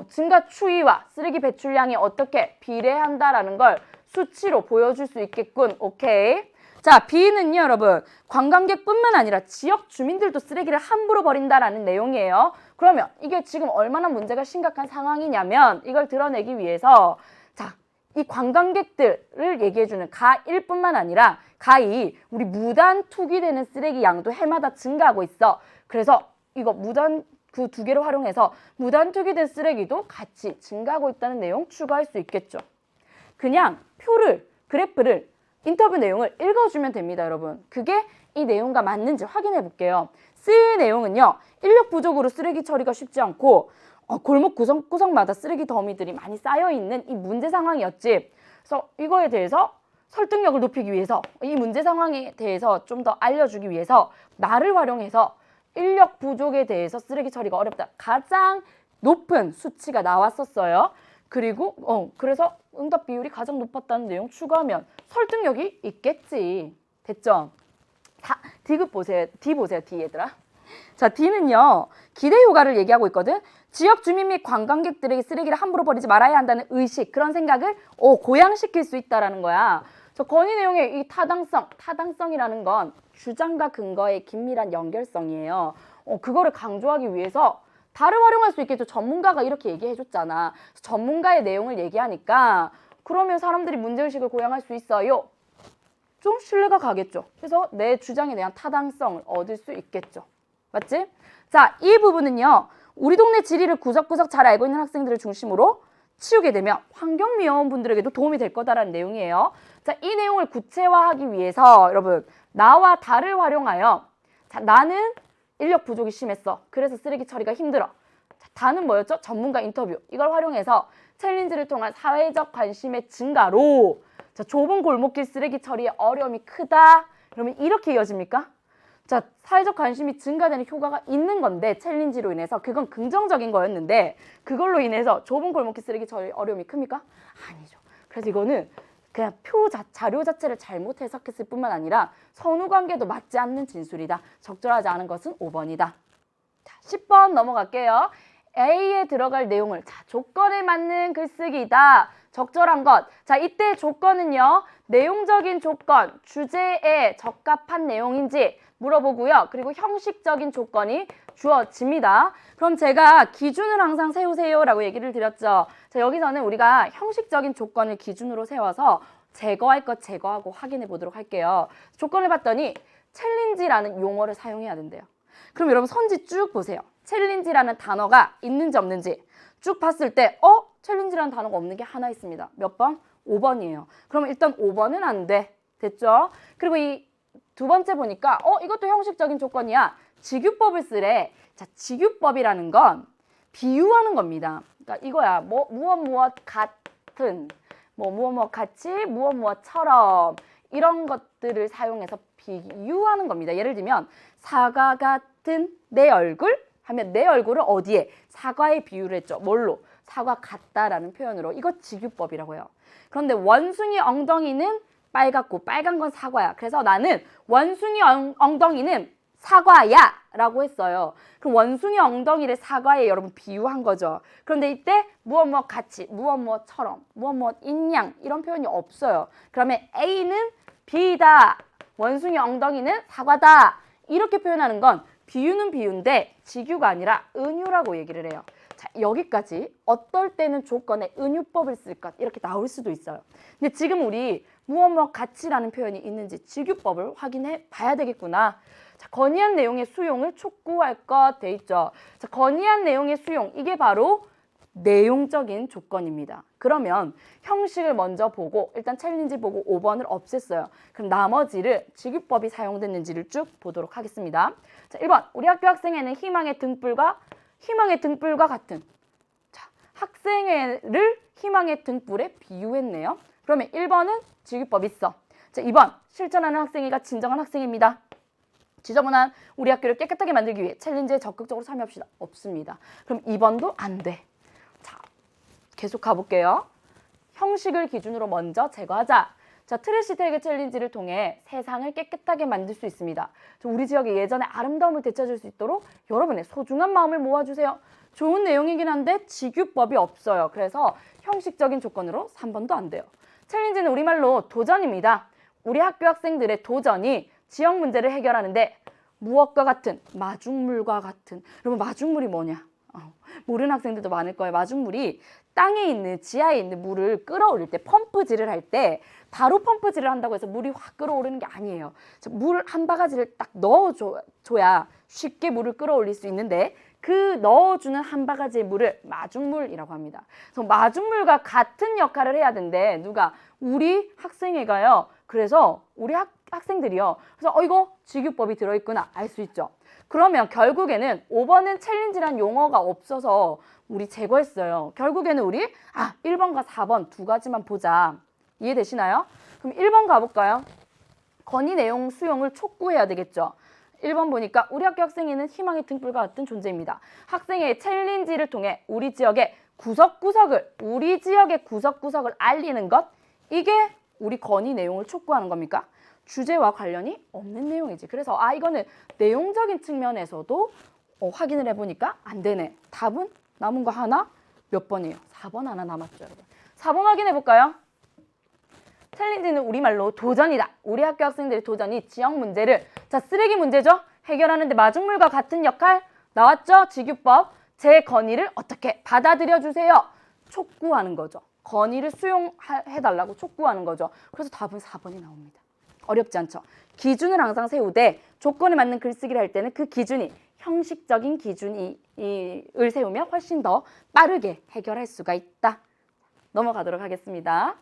증가 추이와 쓰레기 배출량이 어떻게 비례한다라는 걸 수치로 보여줄 수 있겠군. 오케이. 자, B는요, 여러분. 관광객뿐만 아니라 지역 주민들도 쓰레기를 함부로 버린다라는 내용이에요. 그러면 이게 지금 얼마나 문제가 심각한 상황이냐면 이걸 드러내기 위해서 자, 이 관광객들을 얘기해주는 가1뿐만 아니라 가2, 우리 무단 투기되는 쓰레기 양도 해마다 증가하고 있어. 그래서 이거 그 두 개를 활용해서 무단 투기된 쓰레기도 같이 증가하고 있다는 내용 추가할 수 있겠죠. 그냥 그래프를 인터뷰 내용을 읽어주면 됩니다, 여러분. 그게 이 내용과 맞는지 확인해 볼게요. C의 내용은요. 인력 부족으로 쓰레기 처리가 쉽지 않고 골목 구석구석마다 쓰레기 더미들이 많이 쌓여있는 이 문제 상황이었지. 그래서 이거에 대해서 설득력을 높이기 위해서 이 문제 상황에 대해서 좀 더 알려주기 위해서 나를 활용해서 인력 부족에 대해서 쓰레기 처리가 어렵다. 가장 높은 수치가 나왔었어요. 그리고 그래서 응답 비율이 가장 높았다는 내용 추가하면 설득력이 있겠지. 됐죠? 자, D 보세요. D 얘들아. 자, D는요. 기대 효과를 얘기하고 있거든. 지역 주민 및 관광객들에게 쓰레기를 함부로 버리지 말아야 한다는 의식, 그런 생각을 고양시킬 수 있다라는 거야. 저 건의 내용의 이 타당성이라는 건 주장과 근거의 긴밀한 연결성이에요. 그거를 강조하기 위해서 다를 활용할 수 있겠죠. 전문가가 이렇게 얘기해줬잖아. 전문가의 내용을 얘기하니까 그러면 사람들이 문제의식을 고양할 수 있어요. 좀 신뢰가 가겠죠. 그래서 내 주장에 대한 타당성을 얻을 수 있겠죠. 맞지? 자, 이 부분은요. 우리 동네 지리를 구석구석 잘 알고 있는 학생들을 중심으로 치우게 되면 환경미화원분들에게도 도움이 될 거다라는 내용이에요. 자, 이 내용을 구체화하기 위해서 여러분, 나와 다를 활용하여, 자, 나는 인력 부족이 심했어. 그래서 쓰레기 처리가 힘들어. 자, 다는 뭐였죠? 전문가 인터뷰. 이걸 활용해서 챌린지를 통한 사회적 관심의 증가로, 자, 좁은 골목길 쓰레기 처리에 어려움이 크다. 그러면 이렇게 이어집니까? 자, 사회적 관심이 증가되는 효과가 있는 건데, 챌린지로 인해서 그건 긍정적인 거였는데 그걸로 인해서 좁은 골목길 쓰레기 처리 어려움이 큽니까? 아니죠. 그래서 이거는 그냥 자료 자체를 잘못 해석했을 뿐만 아니라 선후관계도 맞지 않는 진술이다. 적절하지 않은 것은 5번이다. 자, 10번 넘어갈게요. A에 들어갈 내용을, 자, 조건에 맞는 글쓰기다. 적절한 것. 자, 이때 조건은요. 내용적인 조건, 주제에 적합한 내용인지 물어보고요. 그리고 형식적인 조건이 주어집니다. 그럼 제가 기준을 항상 세우세요 라고 얘기를 드렸죠. 자, 여기서는 우리가 형식적인 조건을 기준으로 세워서 제거할 것 제거하고 확인해 보도록 할게요. 조건을 봤더니 챌린지라는 용어를 사용해야 된대요. 그럼 여러분 선지 쭉 보세요. 챌린지라는 단어가 있는지 없는지 쭉 봤을 때 챌린지라는 단어가 없는 게 하나 있습니다. 몇 번? 5번이에요. 그럼 일단 5번은 안 돼. 됐죠? 그리고 이 두 번째 보니까 이것도 형식적인 조건이야. 직유법을 쓰래. 자, 직유법이라는 건 비유하는 겁니다. 그러니까 이거야. 무엇 같은, 무엇 같이, 무엇처럼 이런 것들을 사용해서 비유하는 겁니다. 예를 들면 사과 같은 내 얼굴 하면 내 얼굴을 어디에? 사과에 비유를 했죠. 뭘로? 사과 같다라는 표현으로. 이거 직유법이라고 해요. 그런데 원숭이 엉덩이는 빨갛고 빨간 건 사과야. 그래서 나는 원숭이 엉덩이는 사과야 라고 했어요. 그럼 원숭이 엉덩이를 사과에 여러분 비유한 거죠. 그런데 이때 무엇 같이, 무엇처럼, 무엇 인양 이런 표현이 없어요. 그러면 A는 B다. 원숭이 엉덩이는 사과다. 이렇게 표현하는 건 비유는 비유인데 직유가 아니라 은유라고 얘기를 해요. 자, 여기까지 어떨 때는 조건에 은유법을 쓸 것 이렇게 나올 수도 있어요. 근데 지금 우리 무엇 같이라는 표현이 있는지 직유법을 확인해 봐야 되겠구나. 자, 건의한 내용의 수용을 촉구할 것 돼 있죠. 자, 건의한 내용의 수용, 이게 바로 내용적인 조건입니다. 그러면 형식을 먼저 보고 일단 챌린지 보고 5번을 없앴어요. 그럼 나머지를 직유법이 사용됐는지를 쭉 보도록 하겠습니다. 자, 1번 우리 학교 학생회는 희망의 등불과 같은, 자, 학생회를 희망의 등불에 비유했네요. 그러면 1번은 직유법 있어. 자, 2번 실천하는 학생회가 진정한 학생입니다. 지저분한 우리 학교를 깨끗하게 만들기 위해 챌린지에 적극적으로 참여합시다. 없습니다. 그럼 2번도 안 돼. 자, 계속 가볼게요. 형식을 기준으로 먼저 제거하자. 자, 트래시 태그 챌린지를 통해 세상을 깨끗하게 만들 수 있습니다. 우리 지역의 예전의 아름다움을 되찾을 수 있도록 여러분의 소중한 마음을 모아주세요. 좋은 내용이긴 한데 직유법이 없어요. 그래서 형식적인 조건으로 3번도 안 돼요. 챌린지는 우리말로 도전입니다. 우리 학교 학생들의 도전이 지역 문제를 해결하는데 무엇과 같은, 마중물과 같은. 여러분 마중물이 뭐냐? 모르는 학생들도 많을 거예요. 마중물이 땅에 있는, 지하에 있는 물을 끌어올릴 때, 펌프질을 할 때 바로 펌프질을 한다고 해서 물이 확 끌어오르는 게 아니에요. 물 한 바가지를 딱 넣어줘야 쉽게 물을 끌어올릴 수 있는데 그 넣어주는 한 바가지의 물을 마중물이라고 합니다. 그래서 마중물과 같은 역할을 해야 된대. 누가? 우리 학생회가요. 그래서 우리 학생들이요. 그래서 이거 직유법이 들어있구나 알 수 있죠. 그러면 결국에는 5번은 챌린지란 용어가 없어서 우리 제거했어요. 결국에는 우리 1번과 4번 두 가지만 보자. 이해되시나요? 그럼 1번 가볼까요? 건의 내용 수용을 촉구해야 되겠죠. 1번 보니까 우리 학교 학생회는 희망의 등불과 같은 존재입니다. 학생회의 챌린지를 통해 우리 지역의 구석구석을 알리는 것, 이게 우리 건의 내용을 촉구하는 겁니까? 주제와 관련이 없는 내용이지. 그래서 이거는 내용적인 측면에서도 확인을 해보니까 안 되네. 답은 남은 거 하나 몇 번이에요? 4번 하나 남았죠, 여러분. 4번 확인해 볼까요? 챌린지는 우리말로 도전이다. 우리 학교 학생들의 도전이 지역 문제를 쓰레기 문제죠? 해결하는데 마중물과 같은 역할 나왔죠? 직유법. 제 건의를 어떻게 받아들여 주세요. 촉구하는 거죠. 건의를 수용해달라고 촉구하는 거죠. 그래서 답은 4번이 나옵니다. 어렵지 않죠? 기준을 항상 세우되 조건에 맞는 글쓰기를 할 때는 그 기준이 형식적인 기준을 세우면 훨씬 더 빠르게 해결할 수가 있다. 넘어가도록 하겠습니다.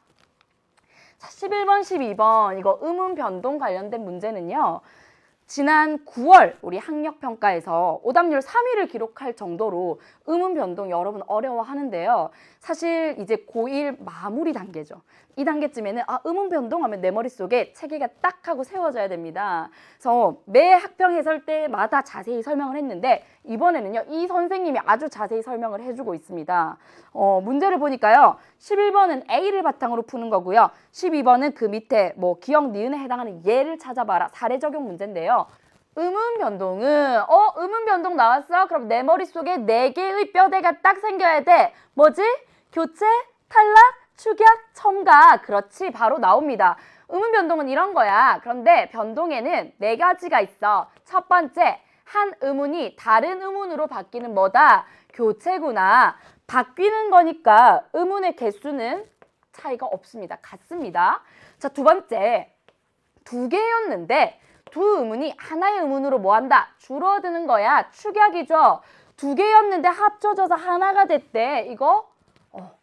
자, 11번, 12번 이거 의문 변동 관련된 문제는요. 지난 9월 우리 학력평가에서 오답률 3위를 기록할 정도로 의문 변동 여러분 어려워하는데요. 사실 이제 고1 마무리 단계죠. 이 단계쯤에는 의문 변동하면 내 머릿속에 체계가 딱 하고 세워져야 됩니다. 그래서 매 학평 해설 때마다 자세히 설명을 했는데 이번에는요. 이 선생님이 아주 자세히 설명을 해주고 있습니다. 문제를 보니까요. 11번은 A를 바탕으로 푸는 거고요. 12번은 그 밑에 기억, 니은에 해당하는 예를 찾아봐라. 사례 적용 문제인데요. 의문 변동은 의문 변동 나왔어? 그럼 내 머릿속에 4개의 뼈대가 딱 생겨야 돼. 뭐지? 교체, 탈락, 축약, 첨가. 그렇지, 바로 나옵니다. 의문 변동은 이런 거야. 그런데 변동에는 4가지가 있어. 첫 번째, 한 의문이 다른 의문으로 바뀌는 뭐다? 교체구나. 바뀌는 거니까 의문의 개수는 차이가 없습니다. 같습니다. 자, 두 번째, 2개였는데 두 의문이 하나의 의문으로 뭐한다? 줄어드는 거야. 축약이죠. 2개였는데 합쳐져서 하나가 됐대. 이거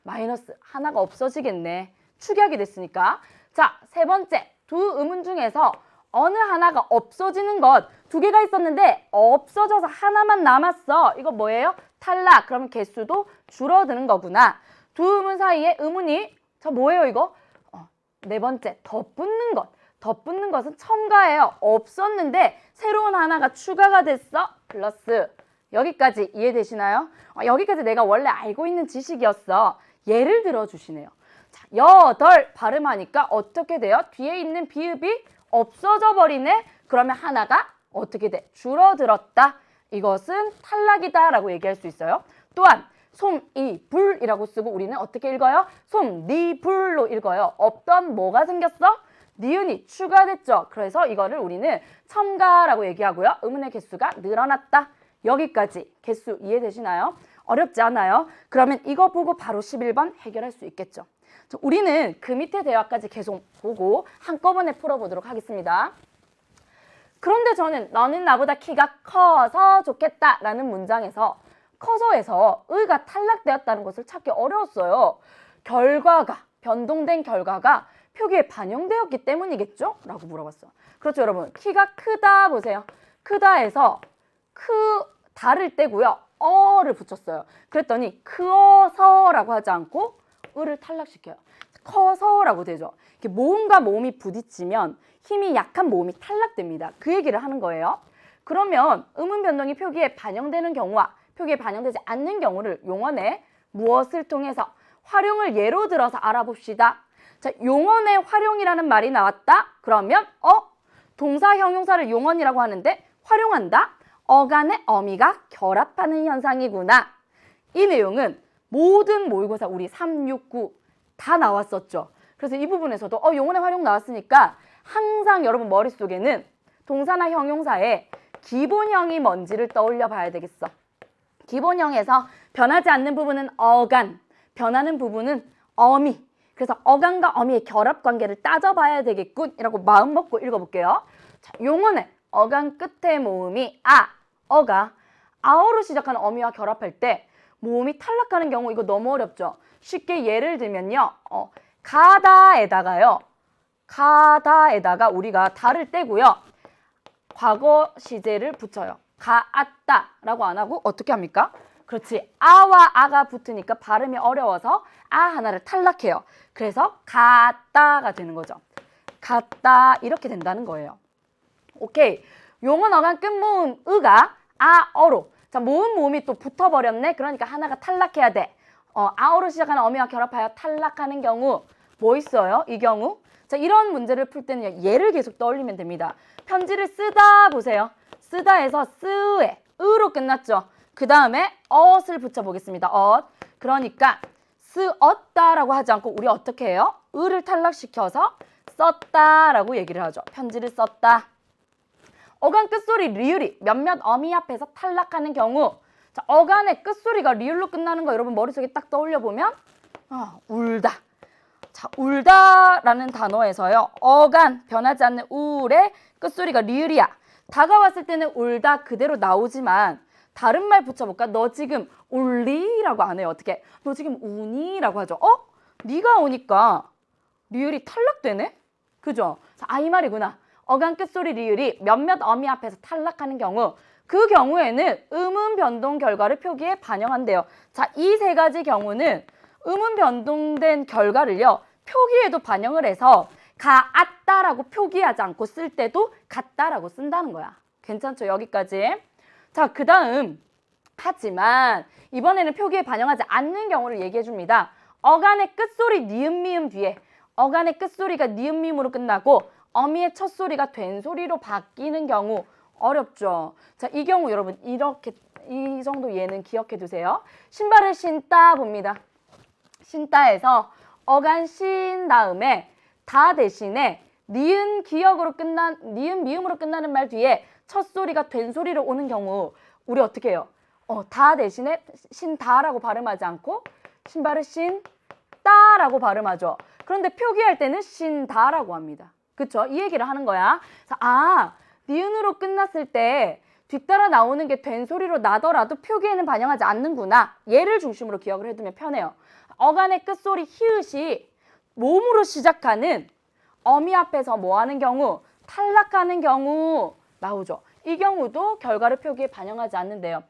마이너스. 하나가 없어지겠네. 축약이 됐으니까. 자, 세 번째, 두 의문 중에서 어느 하나가 없어지는 것. 2개가 있었는데 없어져서 하나만 남았어. 이거 뭐예요? 탈락. 그러면 개수도 줄어드는 거구나. 두 의문 사이에 의문이 뭐예요 이거? 네 번째, 덧붙는 것. 덧붙는 것은 첨가예요. 없었는데 새로운 하나가 추가가 됐어. 플러스. 여기까지 이해되시나요? 여기까지 내가 원래 알고 있는 지식이었어. 예를 들어 주시네요. 자, 8 발음하니까 어떻게 돼요? 뒤에 있는 비읍이 없어져 버리네. 그러면 하나가 어떻게 돼? 줄어들었다. 이것은 탈락이다 라고 얘기할 수 있어요. 또한 솜이불이라고 쓰고 우리는 어떻게 읽어요? 솜니불로 읽어요. 없던 뭐가 생겼어? 니은이 추가됐죠. 그래서 이거를 우리는 첨가라고 얘기하고요. 의문의 개수가 늘어났다. 여기까지 개수 이해되시나요? 어렵지 않아요? 그러면 이거 보고 바로 11번 해결할 수 있겠죠. 우리는 그 밑에 대화까지 계속 보고 한꺼번에 풀어보도록 하겠습니다. 그런데 저는 너는 나보다 키가 커서 좋겠다 라는 문장에서 커서에서 의가 탈락되었다는 것을 찾기 어려웠어요. 결과가, 변동된 결과가 표기에 반영되었기 때문이겠죠? 라고 물어봤어요. 그렇죠, 여러분. 키가 크다 보세요. 크다에서 다를 떼고요. 어를 붙였어요. 그랬더니 크어서라고 하지 않고 의를 탈락시켜요. 커서라고 되죠. 이렇게 모음과 모음이 부딪히면 힘이 약한 모음이 탈락됩니다. 그 얘기를 하는 거예요. 그러면 의문 변동이 표기에 반영되는 경우와 표기에 반영되지 않는 경우를 용언의 무엇을 통해서 활용을 예로 들어서 알아봅시다. 자, 용언의 활용이라는 말이 나왔다. 그러면 동사 형용사를 용언이라고 하는데 활용한다. 어간의 어미가 결합하는 현상이구나. 이 내용은 모든 모의고사 우리 3, 6, 9 다 나왔었죠. 그래서 이 부분에서도 용언의 활용 나왔으니까 항상 여러분 머릿속에는 동사나 형용사의 기본형이 뭔지를 떠올려 봐야 되겠어. 기본형에서 변하지 않는 부분은 어간, 변하는 부분은 어미. 그래서 어간과 어미의 결합 관계를 따져봐야 되겠군 이라고 마음 먹고 읽어볼게요. 자, 용언의 어간 끝에 모음이 어가 아어로 시작하는 어미와 결합할 때 모음이 탈락하는 경우 이거 너무 어렵죠. 쉽게 예를 들면요. 가다에다가 우리가 다를 떼고요. 과거 시제를 붙여요. 가았다라고 안 하고 어떻게 합니까? 그렇지. 아와 아가 붙으니까 발음이 어려워서 아 하나를 탈락해요. 그래서 갔다가 되는 거죠. 갔다 이렇게 된다는 거예요. 오케이. 용언 어간 끝모음 의가 아어로. 자, 모음이 또 붙어버렸네. 그러니까 하나가 탈락해야 돼. 아어로 시작하는 어미와 결합하여 탈락하는 경우 뭐 있어요? 이 경우 자, 이런 문제를 풀 때는 얘를 계속 떠올리면 됩니다. 편지를 쓰다 보세요. 쓰다에서 쓰에 으로 끝났죠. 그 다음에 엇을 붙여보겠습니다. 엇. 그러니까 쓰었다라고 하지 않고 우리 어떻게 해요? 으를 탈락시켜서 썼다라고 얘기를 하죠. 편지를 썼다. 어간 끝소리 리을이 몇몇 어미 앞에서 탈락하는 경우, 자, 어간의 끝소리가 리을로 끝나는 거 여러분 머릿속에 딱 떠올려보면 울다. 자, 울다라는 단어에서요. 어간, 변하지 않는 울의 끝소리가 리을이야. 다가왔을 때는 울다 그대로 나오지만 다른 말 붙여볼까? 너 지금 울리라고 안 해요. 어떻게? 너 지금 우니라고 하죠. 네가 오니까 리을이 탈락되네? 그죠? 자, 이 말이구나. 어간 끝소리 리을이 몇몇 어미 앞에서 탈락하는 경우, 그 경우에는 음운 변동 결과를 표기에 반영한대요. 자, 이 세 가지 경우는 음운 변동된 결과를요, 표기에도 반영을 해서 가았다라고 표기하지 않고 쓸 때도 같다라고 쓴다는 거야. 괜찮죠? 여기까지. 자, 그 다음 하지만 이번에는 표기에 반영하지 않는 경우를 얘기해 줍니다. 어간의 끝소리 니은 미음 뒤에 어간의 끝소리가 니은 미음으로 끝나고 어미의 첫 소리가 된 소리로 바뀌는 경우 어렵죠. 자, 이 경우 여러분 이렇게 이 정도 예는 기억해 두세요. 신발을 신다 봅니다. 신다에서 어간 신 다음에 다 대신에 니은 미음으로 끝나는 말 뒤에 첫 소리가 된 소리로 오는 경우 우리 어떻게 해요? 다 대신에 신다라고 발음하지 않고 신발을 신다라고 발음하죠. 그런데 표기할 때는 신다라고 합니다. 그쵸? 이 얘기를 하는 거야. 니은으로 끝났을 때 뒤따라 나오는 게 된 소리로 나더라도 표기에는 반영하지 않는구나. 얘를 중심으로 기억을 해두면 편해요. 어간의 끝소리 히읗이 몸으로 시작하는 어미 앞에서 뭐 하는 경우? 탈락하는 경우 나오죠. 이 경우도 결과를 표기에 반영하지 않는데요.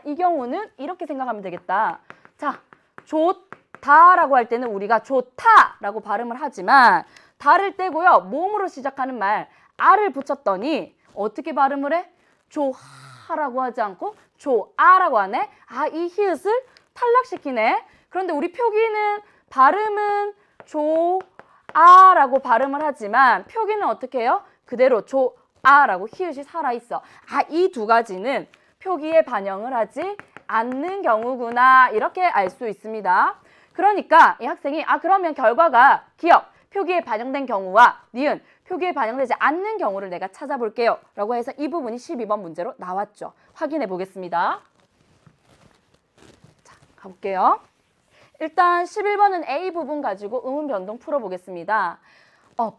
이 경우는 이렇게 생각하면 되겠다. 자, 좋다라고 할 때는 우리가 좋다라고 발음을 하지만 다를 떼고요. 몸으로 시작하는 말 아를 붙였더니 어떻게 발음을 해? 조하라고 하지 않고 조아라고 하네. 이 히읗을 탈락시키네. 그런데 우리 표기는 발음은 조아라고 발음을 하지만 표기는 어떻게 해요? 그대로 조아라고 히읗이 살아있어. 이 두 가지는 표기에 반영을 하지 않는 경우구나. 이렇게 알 수 있습니다. 그러니까 이 학생이 그러면 결과가 기억, 표기에 반영된 경우와 니은, 표기에 반영되지 않는 경우를 내가 찾아볼게요. 라고 해서 이 부분이 12번 문제로 나왔죠. 확인해 보겠습니다. 자, 가볼게요. 일단 11번은 A 부분 가지고 음운 변동 풀어보겠습니다.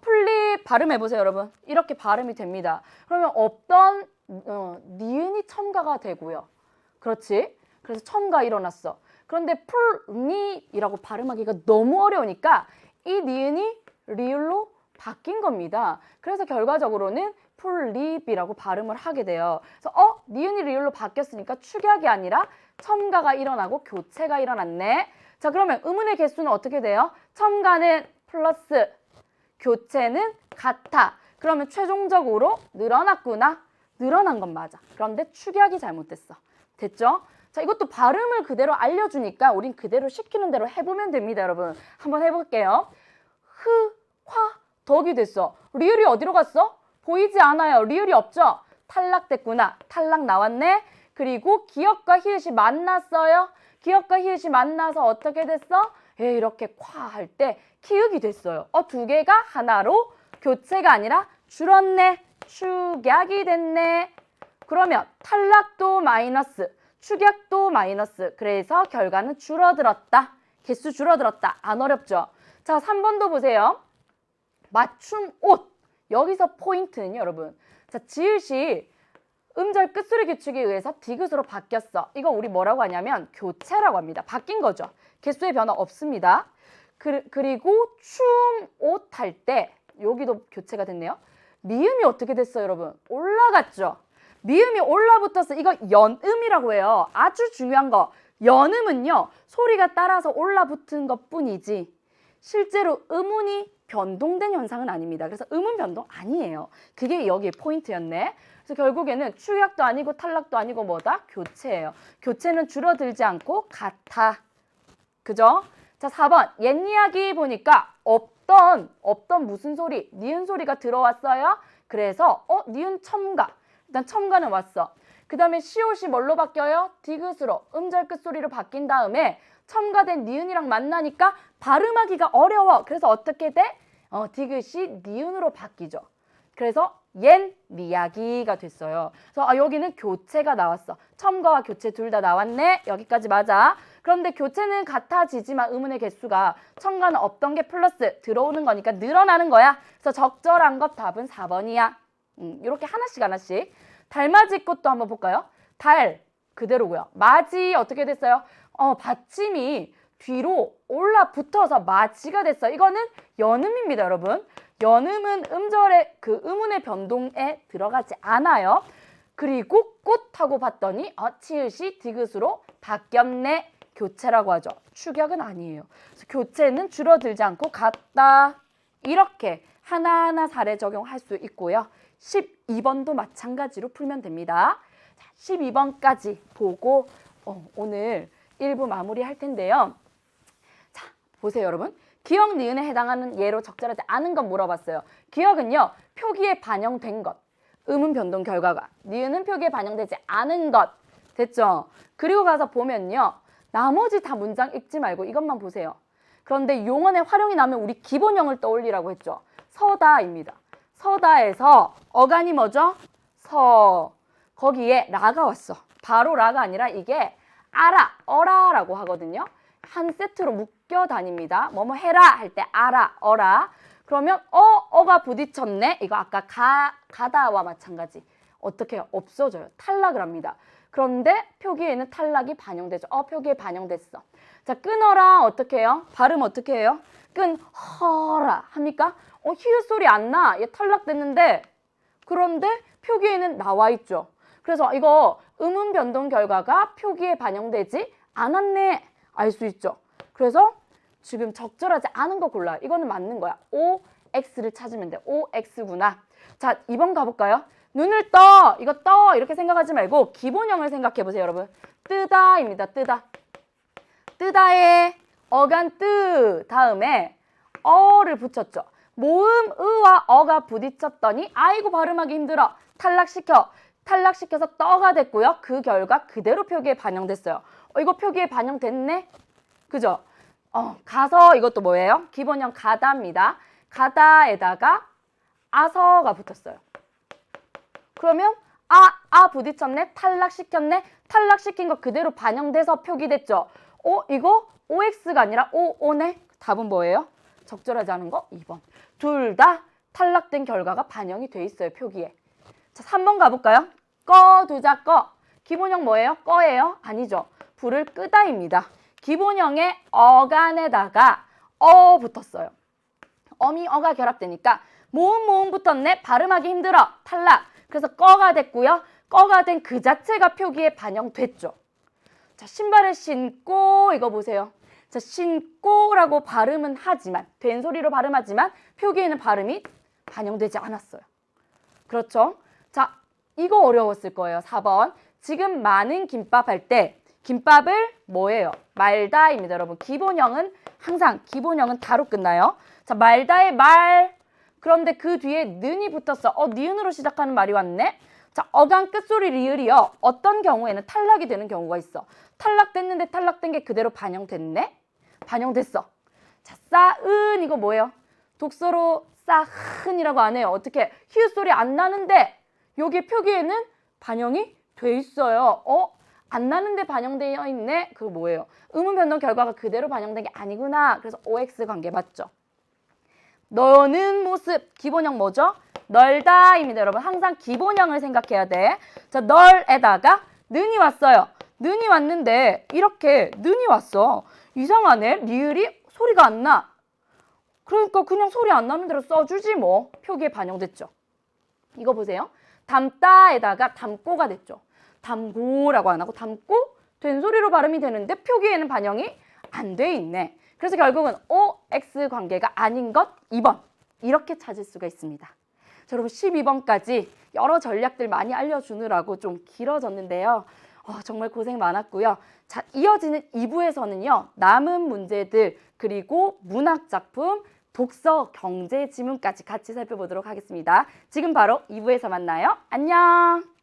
풀립 발음해보세요, 여러분. 이렇게 발음이 됩니다. 그러면 없던 니은이 첨가가 되고요. 그렇지? 그래서 첨가 일어났어. 그런데 풀니이라고 발음하기가 너무 어려우니까 이 니은이 리을로 바뀐 겁니다. 그래서 결과적으로는 풀립이라고 발음을 하게 돼요. 그래서 니은이 리을로 바뀌었으니까 축약이 아니라 첨가가 일어나고 교체가 일어났네. 자, 그러면 음운의 개수는 어떻게 돼요? 첨가는 플러스, 교체는 같아. 그러면 최종적으로 늘어났구나. 늘어난 건 맞아. 그런데 축약이 잘못됐어. 됐죠? 자, 이것도 발음을 그대로 알려주니까 우린 그대로 시키는 대로 해보면 됩니다, 여러분. 한번 해볼게요. 덕이 됐어. 리을이 어디로 갔어? 보이지 않아요. 리을이 없죠? 탈락됐구나. 탈락 나왔네. 그리고 기역과 히읗이 만났어요. 기역과 히읗이 만나서 어떻게 됐어? 이렇게 할 때 키읔이 됐어요. 두 개가 하나로 교체가 아니라 줄었네. 축약이 됐네. 그러면 탈락도 마이너스, 축약도 마이너스. 그래서 결과는 줄어들었다. 개수 줄어들었다. 안 어렵죠? 자, 3번도 보세요. 맞춤 옷. 여기서 포인트는요, 여러분. 자, 지읒이 음절 끝소리 규칙에 의해서 디귿으로 바뀌었어. 이거 우리 뭐라고 하냐면 교체라고 합니다. 바뀐 거죠. 개수의 변화 없습니다. 그리고 춤, 옷 할 때 여기도 교체가 됐네요. 미음이 어떻게 됐어요, 여러분? 올라갔죠. 미음이 올라붙었어. 이거 연음이라고 해요. 아주 중요한 거. 연음은요, 소리가 따라서 올라붙은 것뿐이지 실제로 음운이 변동된 현상은 아닙니다. 그래서 음운 변동 아니에요. 그게 여기에 포인트였네. 그래서 결국에는 축약도 아니고 탈락도 아니고 뭐다? 교체예요. 교체는 줄어들지 않고 같아. 그죠? 자, 4번. 옛 이야기 보니까 없던 무슨 소리? 니은 소리가 들어왔어요. 그래서 니은 첨가. 일단 첨가는 왔어. 그 다음에 시옷이 뭘로 바뀌어요? 디귿으로 음절 끝소리로 바뀐 다음에 첨가된 니은이랑 만나니까 발음하기가 어려워. 그래서 어떻게 돼? 디귿이 니은으로 바뀌죠. 그래서 옛 이야기가 됐어요. 그래서 여기는 교체가 나왔어. 첨가와 교체 둘 다 나왔네. 여기까지 맞아. 그런데 교체는 같아지지만 의문의 개수가 첨가는 없던 게 플러스 들어오는 거니까 늘어나는 거야. 그래서 적절한 것 답은 4번이야. 이렇게 하나씩. 달맞이 것도 한번 볼까요? 달 그대로고요. 맞이 어떻게 됐어요? 받침이 뒤로 올라붙어서 맞이가 됐어요. 이거는 연음입니다, 여러분. 연음은 음절의 그 의문의 변동에 들어가지 않아요. 그리고 꽃하고 봤더니 치읓이 디귿으로 바뀌었네. 교체라고 하죠. 추격은 아니에요. 그래서 교체는 줄어들지 않고 같다. 이렇게 하나하나 사례 적용할 수 있고요. 12번도 마찬가지로 풀면 됩니다. 12번까지 보고 오늘 1부 마무리할 텐데요. 자, 보세요, 여러분. 기억, 니은에 해당하는 예로 적절하지 않은 것 물어봤어요. 기억은요, 표기에 반영된 것. 음은 변동 결과가. 니은은 표기에 반영되지 않은 것. 됐죠? 그리고 가서 보면요. 나머지 다 문장 읽지 말고 이것만 보세요. 그런데 용언의 활용이 나면 우리 기본형을 떠올리라고 했죠. 서다입니다. 서다에서 어간이 뭐죠? 서. 거기에 라가 왔어. 바로 라가 아니라 이게 아라, 어라라고 하거든요. 한 세트로 묶여 다닙니다. 뭐뭐 해라 할 때 아라, 어라. 그러면 어가 부딪혔네. 이거 아까 가다와 마찬가지. 어떻게 해요? 없어져요. 탈락을 합니다. 그런데 표기에는 탈락이 반영되죠. 표기에 반영됐어. 자, 끊어라 어떻게 해요? 발음 어떻게 해요? 끊어라 합니까? 히읗 소리 안 나. 얘 탈락됐는데 그런데 표기에는 나와 있죠. 그래서 이거 음운 변동 결과가 표기에 반영되지 않았네. 알 수 있죠. 그래서 지금 적절하지 않은 거 골라요. 이거는 맞는 거야. OX를 찾으면 돼. OX구나. 자, 2번 가볼까요? 눈을 떠. 이거 떠. 이렇게 생각하지 말고 기본형을 생각해 보세요, 여러분. 뜨다입니다. 뜨다. 뜨다에 어간 뜨 다음에 어를 붙였죠. 모음 으와 어가 부딪혔더니 아이고 발음하기 힘들어. 탈락시켜서 떠가 됐고요. 그 결과 그대로 표기에 반영됐어요. 이거 표기에 반영됐네? 그죠? 가서 이것도 뭐예요? 기본형 가다입니다. 가다에다가 아서가 붙었어요. 그러면 부딪혔네? 탈락시켰네? 탈락시킨 거 그대로 반영돼서 표기됐죠? 이거 OX가 아니라 OO네? 답은 뭐예요? 적절하지 않은 거 2번. 둘 다 탈락된 결과가 반영이 돼 있어요, 표기에. 자, 3번 가볼까요? 두자, 꺼. 기본형 뭐예요? 꺼예요? 아니죠. 불을 끄다입니다. 기본형의 어간에다가 붙었어요. 어미 어가 결합되니까 모음 붙었네. 발음하기 힘들어. 탈락. 그래서 꺼가 됐고요. 꺼가 된 그 자체가 표기에 반영됐죠. 자, 신발을 신고 이거 보세요. 자, 신고라고 발음은 하지만 된 소리로 발음하지만 표기에는 발음이 반영되지 않았어요. 그렇죠? 자, 이거 어려웠을 거예요. 4번. 지금 많은 김밥 할 때 김밥을 뭐예요? 말다입니다, 여러분. 항상 기본형은 다로 끝나요. 자, 말다의 말. 그런데 그 뒤에 는이 붙었어. 니은으로 시작하는 말이 왔네. 자, 어간 끝소리 리을이요. 어떤 경우에는 탈락이 되는 경우가 있어. 탈락됐는데 탈락된 게 그대로 반영됐네. 반영됐어. 자, 싸은 이거 뭐예요? 독서로 싸흔이라고 안 해요. 어떻게? 히읗 소리 안 나는데 여기 표기에는 반영이 돼 있어요. 안 나는데 반영되어 있네. 그거 뭐예요? 음운 변동 결과가 그대로 반영된 게 아니구나. 그래서 OX 관계 맞죠? 너는 모습. 기본형 뭐죠? 널다입니다, 여러분. 항상 기본형을 생각해야 돼. 자, 널에다가 는이 왔어요. 는이 왔는데 이렇게 는이 왔어. 이상하네. 리을이 소리가 안 나. 그러니까 그냥 소리 안 나는 대로 써주지 뭐. 표기에 반영됐죠. 이거 보세요. 담다에다가 담고가 됐죠. 담고라고 안 하고 담고 된 소리로 발음이 되는데 표기에는 반영이 안 돼 있네. 그래서 결국은 OX 관계가 아닌 것 2번. 이렇게 찾을 수가 있습니다. 자, 여러분 12번까지 여러 전략들 많이 알려주느라고 좀 길어졌는데요. 정말 고생 많았고요. 자, 이어지는 2부에서는요. 남은 문제들 그리고 문학작품, 독서, 경제, 지문까지 같이 살펴보도록 하겠습니다. 지금 바로 2부에서 만나요. 안녕!